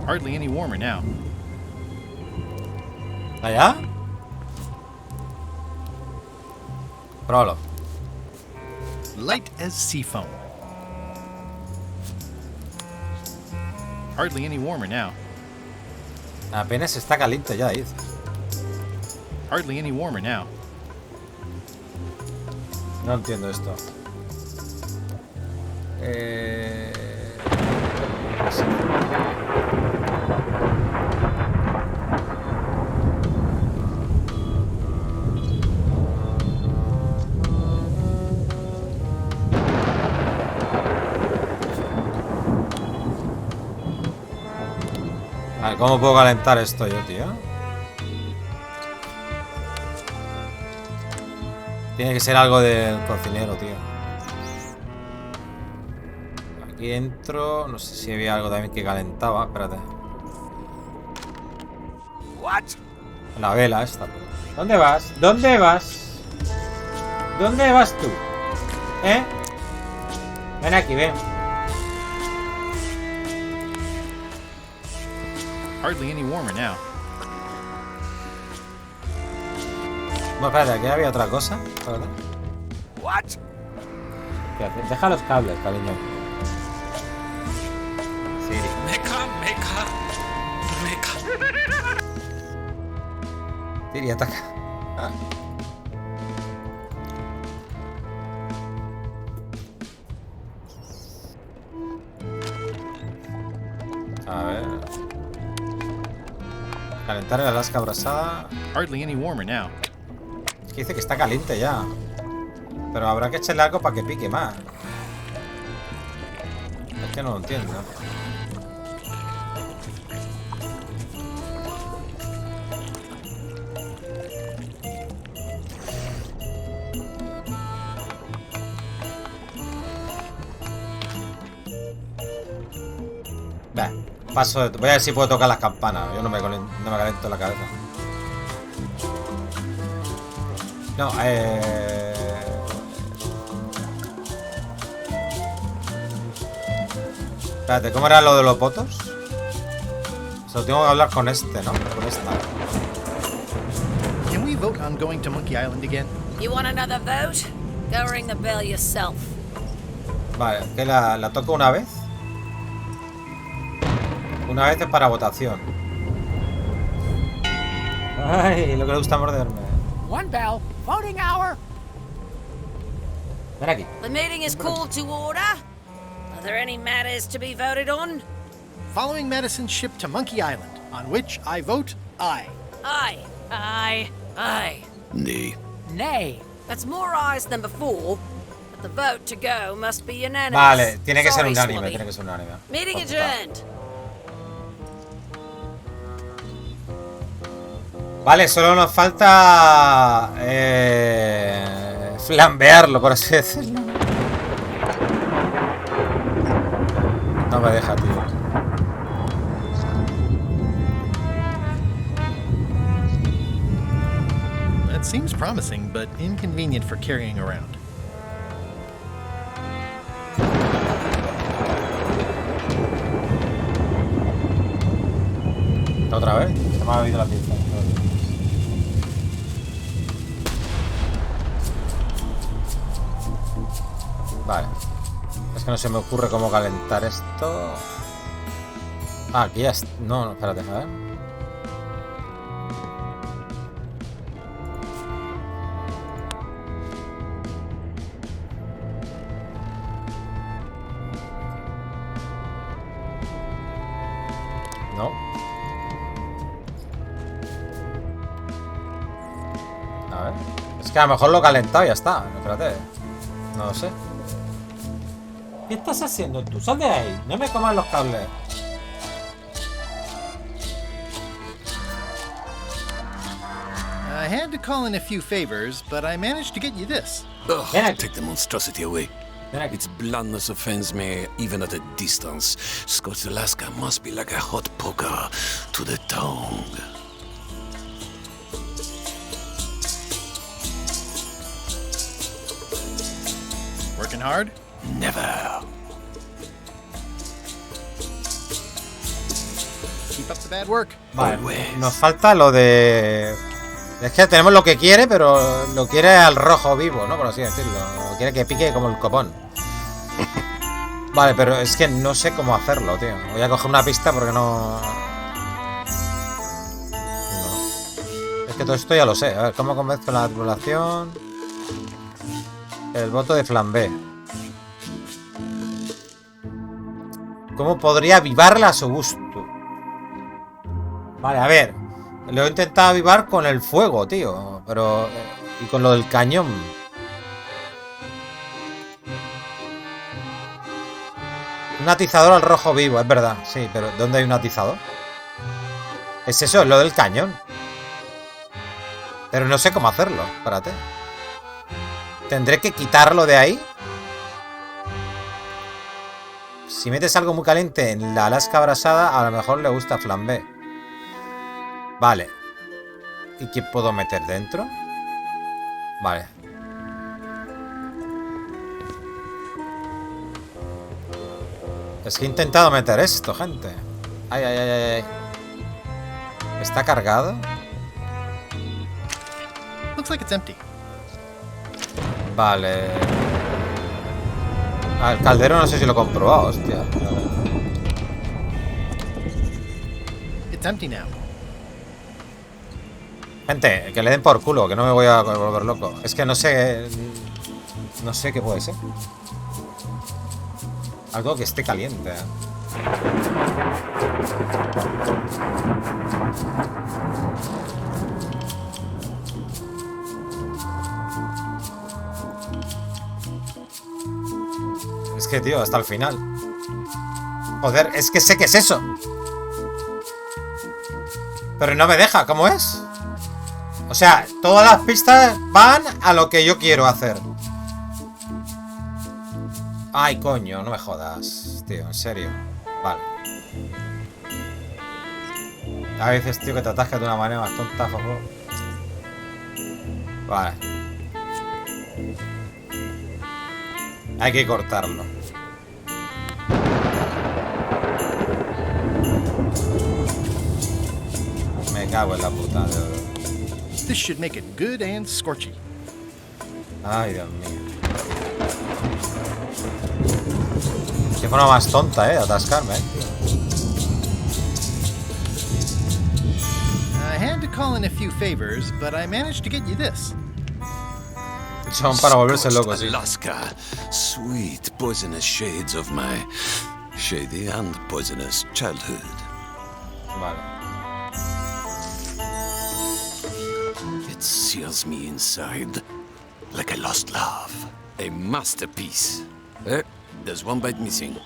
Hardly any warmer now. ¿Allá? Próbalo. Light as sea foam. Hardly any warmer now. Apenas está caliente ya, dices. Hardly any warmer now. No entiendo esto. Sí. A ver, ¿cómo puedo calentar esto yo, tío? Tiene que ser algo del cocinero, tío. Aquí entro. No sé si había algo también que calentaba. Espérate. What? La vela esta. ¿Dónde vas? ¿Dónde vas? ¿Dónde vas tú? ¿Eh? Ven aquí, ven. Hardly any warmer now. No, espérate, aquí había otra cosa. Espérate. What? Espérate, deja los cables, cariño. Siri. Mecha. Siri, ataca. Ah. A ver. Calentar el Alaska abrasada. Hardly any warmer now. Es que dice que está caliente ya. Pero habrá que echarle algo para que pique más. Es que no lo entiendo. Bah, paso de... Voy a ver si puedo tocar las campanas. Yo no me calento la cabeza. No, Espérate, ¿cómo era lo de los votos? Se lo tengo que hablar con este, ¿no? Con esta. Can we vote on going to Monkey Island again? You want another vote? Go ring the bell yourself. Vale, que la toco una vez. Una vez es para votación. Ay, lo que le gusta morderme. One bell. Voting hour. Ven aquí. The meeting is called to order. Are there any matters to be voted on? Following Madison's ship to Monkey Island, on which I vote aye. Aye. Aye. Aye. Nay. Nay. That's more ayes than before. But the vote to go must be unanimous. Vale, tiene que ser Sorry, unánime, Swabby. tiene que ser unánime. Meeting Por puta. adjourned. Vale, solo nos falta flambearlo, por así decirlo. No me deja, tío. That seems promising, but inconvenient for carrying around. ¿Otra vez? Se me ha oído la pieza. Vale. Es que no se me ocurre cómo calentar esto. Ah, aquí ya... No, espérate, a ver. No. A ver. Es que a lo mejor lo he calentado y ya está. Espérate. No lo sé. ¿Qué estás haciendo tú? Sal de ahí. No me comas los cables. I had to call in a few favors, but I managed to get you this. Ugh, Ven aquí. take the monstrosity away. Ven aquí. Its bluntness offends me even at a distance. Scotch Alaska must be like a hot poker to the tongue. Working hard? Never. Keep up the bad work. Vale, nos falta lo de... Es que tenemos lo que quiere, pero lo quiere al rojo vivo, ¿no? Por así decirlo. Quiere que pique como el copón. Vale, pero es que no sé cómo hacerlo, tío. Voy a coger una pista porque no... Es que todo esto ya lo sé. A ver, ¿cómo convenzco la tripulación? El voto de flambé. ¿Cómo podría avivarla a su gusto? Vale, a ver. Lo he intentado avivar con el fuego, tío. Pero... y con lo del cañón. Un atizador al rojo vivo, es verdad. Sí, pero ¿dónde hay un atizador? Es eso, es lo del cañón. Pero no sé cómo hacerlo. Espérate. ¿Tendré que quitarlo de ahí? Si metes algo muy caliente en la Alaska abrasada, a lo mejor le gusta flambé. Vale. ¿Y qué puedo meter dentro? Vale. Es que he intentado meter esto, gente. Ay, ay, ay, ay. ¿Está cargado? Looks like it's empty. Vale. Ah, el caldero no sé si lo he comprobado, hostia. It's empty now. Gente, que le den por culo, que no me voy a volver loco. Es que no sé... No sé qué puede ser. Algo que esté caliente, ¿eh? Es que, tío, hasta el final. Joder, es que sé que es eso. Pero no me deja, ¿cómo es? O sea, todas las pistas van a lo que yo quiero hacer. Ay, coño, no me jodas, tío, en serio. Vale. A veces, tío, que te atascas de una manera más tonta, por favor. Vale. Hay que cortarlo. Me cago en la puta. This should make it good and scorchy. Ay, Dios mío. Qué forma más tonta, de atascarme, tío. I had to call in a few favors, but I managed to get you this. Son para volverse locos, sí. Alaska, sweet poisonous shades of my shady and poisonous childhood. Vale. It seals me inside like a lost love. A masterpiece. There's one bite missing.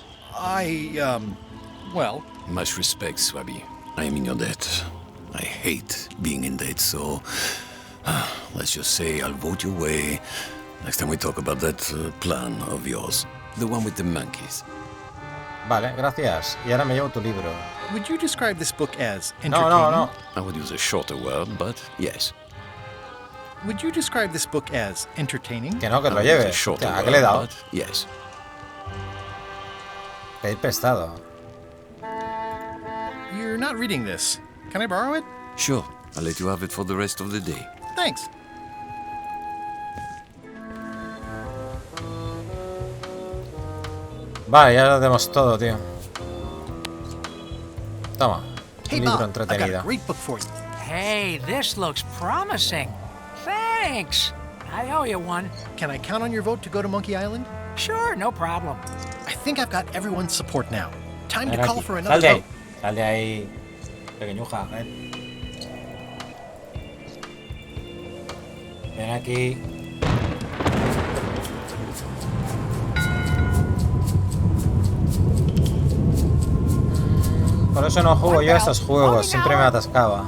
Well... Much respect, Swabby. I am in your debt. I hate being in debt, so... let's just say I'll vote your way next time we talk about that plan of yours. The one with the monkeys. Vale, gracias. Y ahora me llevo tu libro. Would you describe this book as No, entertaining? no, no. I would use a shorter word, but yes. Would you describe this book as entertaining? Que no, que I lo would use lleve. a shorter ¿A qué le he word, dado? but yes. Pedir prestado. You're not reading this. Can I borrow it? Sure, I'll let you have it for the rest of the day. Thanks. Vale, ya lo tenemos todo, tío. Toma. Hey, Un libro Bob, I've got a entretenido. great book for you. Hey, this looks promising. Thanks. I owe you one. Can I count on your vote to go to Monkey Island? Sure, no problem. I think I've got everyone's support now. Time to Ven call aquí. for Sal another de ahí. vote. Sal de ahí. Pequeñuja, ven. Ven aquí. Por eso no juego yo a estos juegos, siempre me atascaba.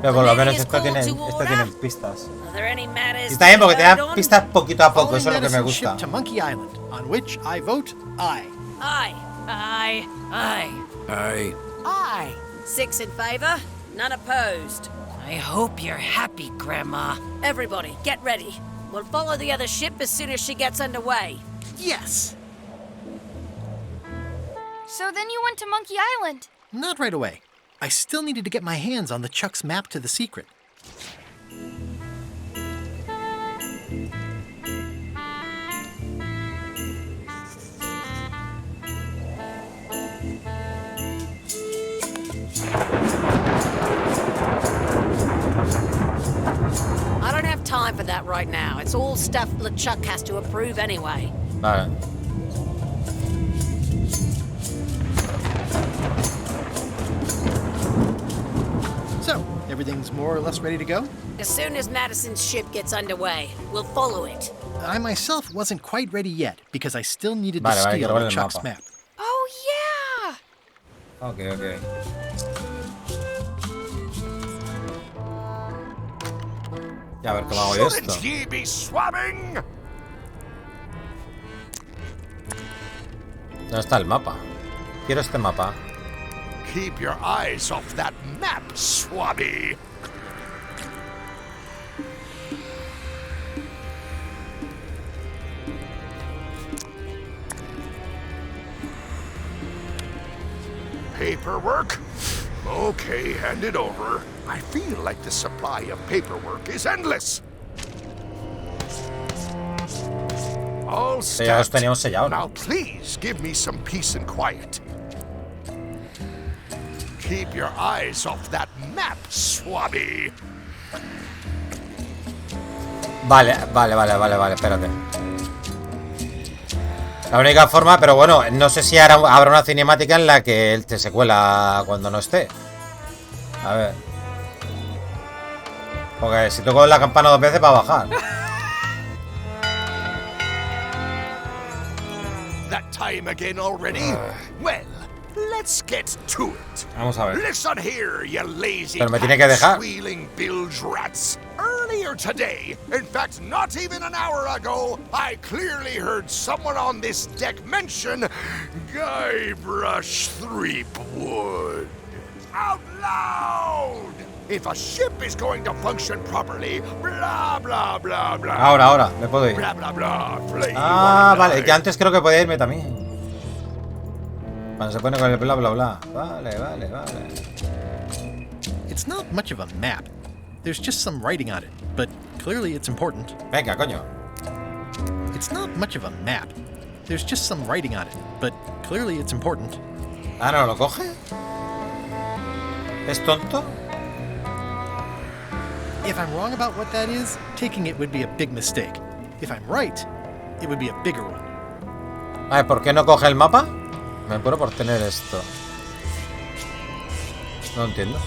Pero por lo menos esta tienen pistas. Are there any matters Y está bien porque te dan to vote on? pistas poquito a poco, Following eso es lo que me medicine gusta. ship to Monkey Island, on which I vote aye. Aye. Aye. Aye. I... Aye. 6 in favor, none opposed. I hope you're happy, Grandma. Everybody, get ready. We'll follow the other ship as soon as she gets underway. Yes! So then you went to Monkey Island. Not right away. I still needed to get my hands on LeChuck's map to the secret. I don't have time for that right now. It's all stuff LeChuck has to approve anyway. Vale. So, everything's more or less ready to go? As soon as Madison's ship gets underway, we'll follow it. I myself wasn't quite ready yet because I still needed to Vale, steal quiero ver el LeChuck's mapa. map. Oh, yeah! Ok. Ya, a ver cómo hago yo esto. Shouldn't ye be swabbing? ¿Dónde está el mapa? Quiero este mapa. Keep your eyes off that map, swabby. Paperwork? Okay, hand it over. I feel like the supply of paperwork is endless. All Ya los stacked. teníamos sellados, Now ¿no? please give me some peace and quiet. Keep your eyes off that map, swabby. Vale, espérate. La única forma, pero bueno, no sé si habrá una cinemática en la que él te se cuela cuando no esté. A ver. Porque si toco la campana 2 veces va a bajar. That time again already? Well, let's get to it. Vamos a ver. Listen here, you lazy Pero me tiene que dejar. squealing bilge rats. Earlier today, in fact, not even an hour ago, I clearly heard someone on this deck mention Guybrush Threepwood. Out loud! If a ship is going to function properly, blah, blah, blah, blah. Ahora, me puedo ir. Blah, blah, blah. Play Ah, one vale, night. que antes creo que podía irme también. Cuando se pone con el bla bla bla. Vale. It's not much of a map. There's just some writing on it, but clearly it's important. Venga, coño. It's not much of a map. There's just some writing on it, but clearly it's important. Ah, no, ¿lo coge? ¿Es tonto? If I'm wrong about what that is, taking it would be a big mistake. If I'm right, it would be a bigger one. Vale, ¿por qué no coge el mapa? Me muero por tener esto. No entiendo.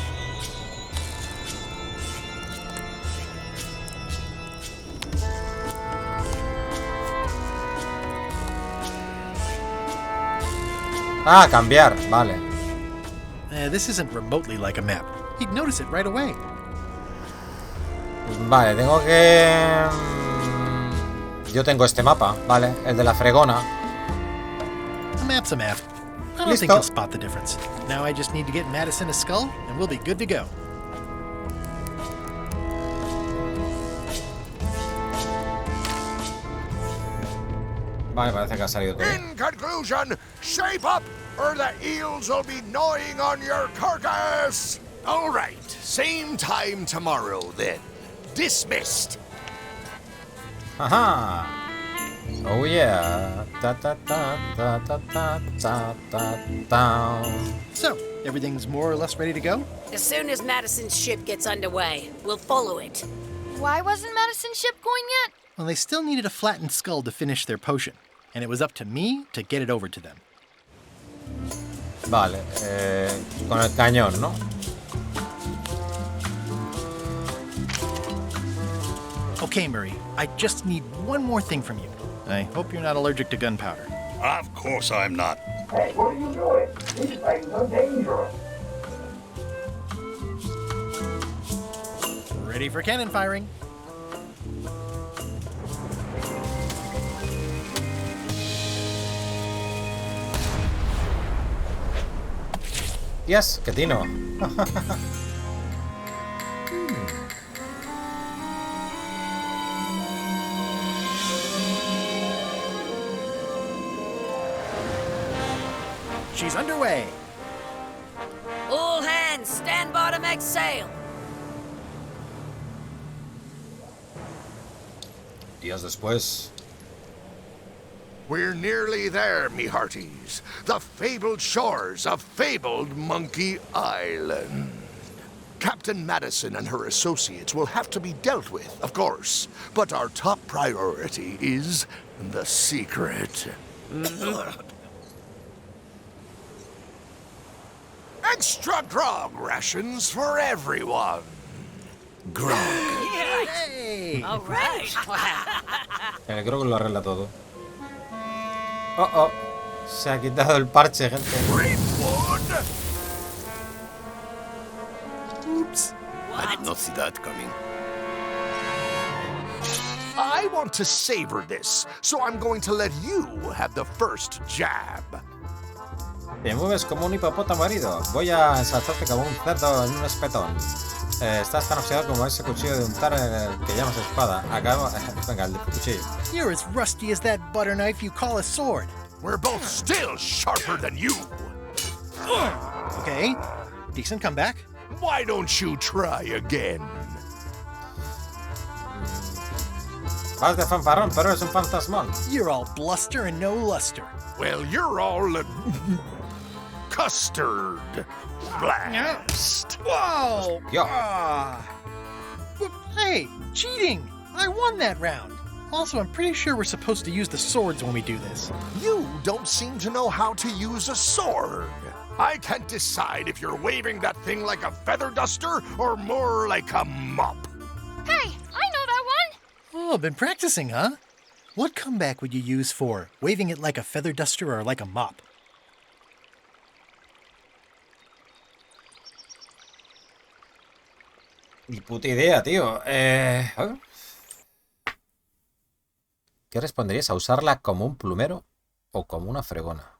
Ah, cambiar, vale. This isn't remotely like a map. He'd notice it right away. Vale, tengo que... Yo tengo este mapa, vale, el de la fregona. A map's a map. I don't think Listo. he'll spot the difference. Now I just need to get Madison a skull, and we'll be good to go. Vale, parece que ha salido todo. In conclusion, shape up, or the eels will be gnawing on your carcass. All right, same time tomorrow then. Dismissed. Ajá. Oh yeah. Ta ta ta ta ta ta ta ta ta. So, everything's more or less ready to go? As soon as Madison's ship gets underway, we'll follow it. Why wasn't Madison's ship going yet? Well, they still needed a flattened skull to finish their potion, and it was up to me to get it over to them. Vale, con el cañón, ¿no? Okay, Murray, I just need one more thing from you. I hope you're not allergic to gunpowder. Of course I'm not. Hey, what are you doing? These things are dangerous. Ready for cannon firing. Yes, que tino. she's underway. All hands, stand by to make sail. Días después. We're nearly there, me hearties. The fabled shores of fabled Monkey Island. Captain Madison and her associates will have to be dealt with, of course. But our top priority is the secret. Extra grog rations for everyone. Grog. Hey! All right. El grog lo arregla todo. Oh, oh. Se ha quitado el parche, gente. Threepwood! Oops. I did not see that coming. I want to savor this, so I'm going to let you have the first jab. Te mueves como un hipopótamo herido. Voy a ensalzarte como un cerdo en un espetón. Estás tan oxidado como ese cuchillo de untar en el que llamas espada. Acabo... Venga, el cuchillo. You're as rusty as that butter knife you call a sword. We're both still sharper than you. Okay, decent comeback. Why don't you try again? Vas de fanfarrón, pero eres un fantasmón. You're all bluster and no luster. Well, you're all custard blast. Whoa! Yeah. Hey, cheating! I won that round. Also, I'm pretty sure we're supposed to use the swords when we do this. You don't seem to know how to use a sword. I can't decide if you're waving that thing like a feather duster or more like a mop. Hey, I know that one! Oh, been practicing, huh? What comeback would you use for waving it like a feather duster or like a mop? Ni puta idea, tío. ¿Qué responderías a usarla como un plumero o como una fregona?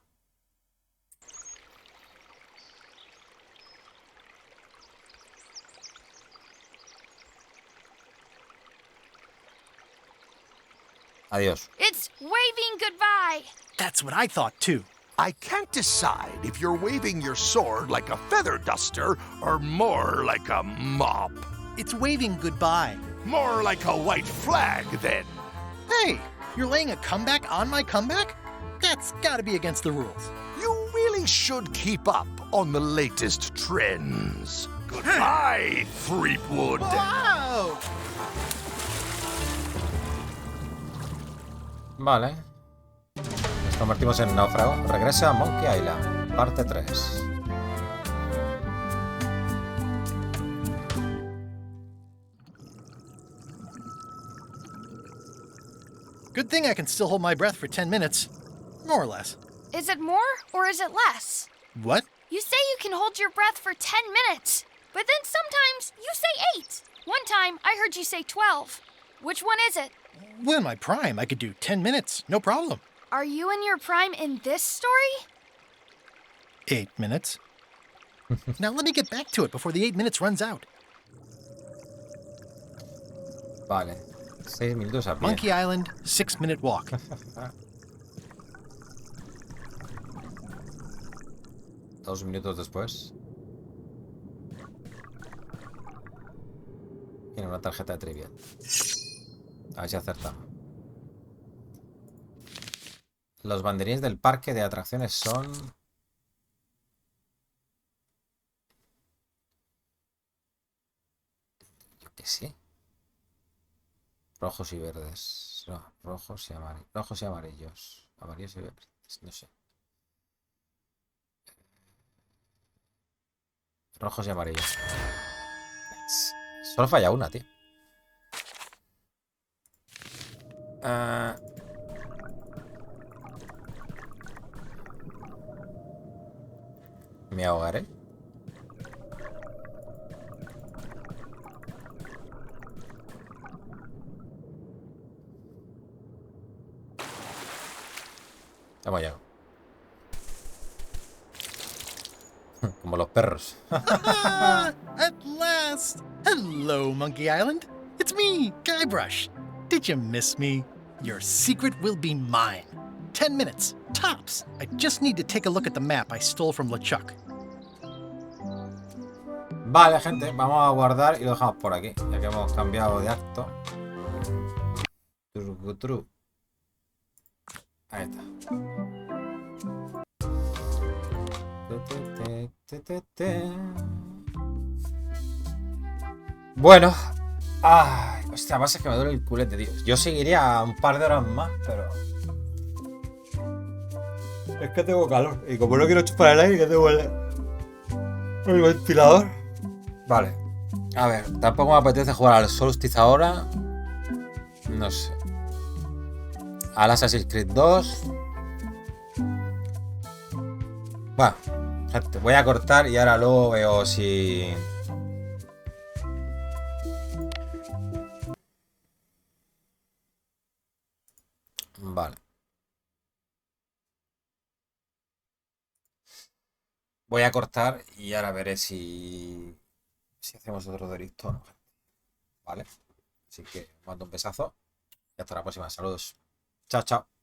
Adiós. It's waving goodbye. That's what I thought too. I can't decide if you're waving your sword like a feather duster or more like a mop. It's waving goodbye. More like a white flag, then. Hey, you're laying a comeback on my comeback? That's gotta be against the rules. You really should keep up on the latest trends. Goodbye, Threepwood. Wow! Vale. Nos convertimos en náufrago. Regreso a Monkey Island. Parte 3. Good thing I can still hold my breath for 10 minutes. More or less. Is it more or is it less? What? You say you can hold your breath for 10 minutes, but then sometimes you say 8. One time I heard you say 12. Which one is it? Well, in my prime, I could do 10 minutes, no problem. Are you in your prime in this story? 8 minutes. Now let me get back to it before the 8 minutes runs out. Vale. 6 minutos a pie. Monkey Island, 6-minute walk. Dos minutos después. Tiene una tarjeta de trivia. A ver si acertamos. Los banderines del parque de atracciones son... Yo qué sé. Rojos y verdes. No, rojos y amarillos. Rojos y amarillos. Amarillos y verdes. No sé. Rojos y amarillos. Solo falla una, tío. Me ahogaré. Hemos llegado. Como los perros. At last! Hello, Monkey Island. It's me, Guybrush. Did you miss me? Your secret will be mine. 10 minutes, tops. I just need to take a look at the map I stole from LeChuck. Vale, gente, vamos a guardar y lo dejamos por aquí, ya que hemos cambiado de acto. Tru. Ahí está. Bueno. Ay, hostia, pasa que me duele el culete, tío. Yo seguiría un par de horas más, pero... Es que tengo calor. Y como no quiero chupar el aire, que tengo el ventilador. Vale. A ver, tampoco me apetece jugar al Solstice ahora. No sé. Al Assassin's Creed 2. Bueno, gente, voy a cortar y ahora luego veo si... Vale. Voy a cortar y ahora veré si hacemos otro directo o no. Vale. Así que mando un besazo y hasta la próxima. Saludos. Chao, chao.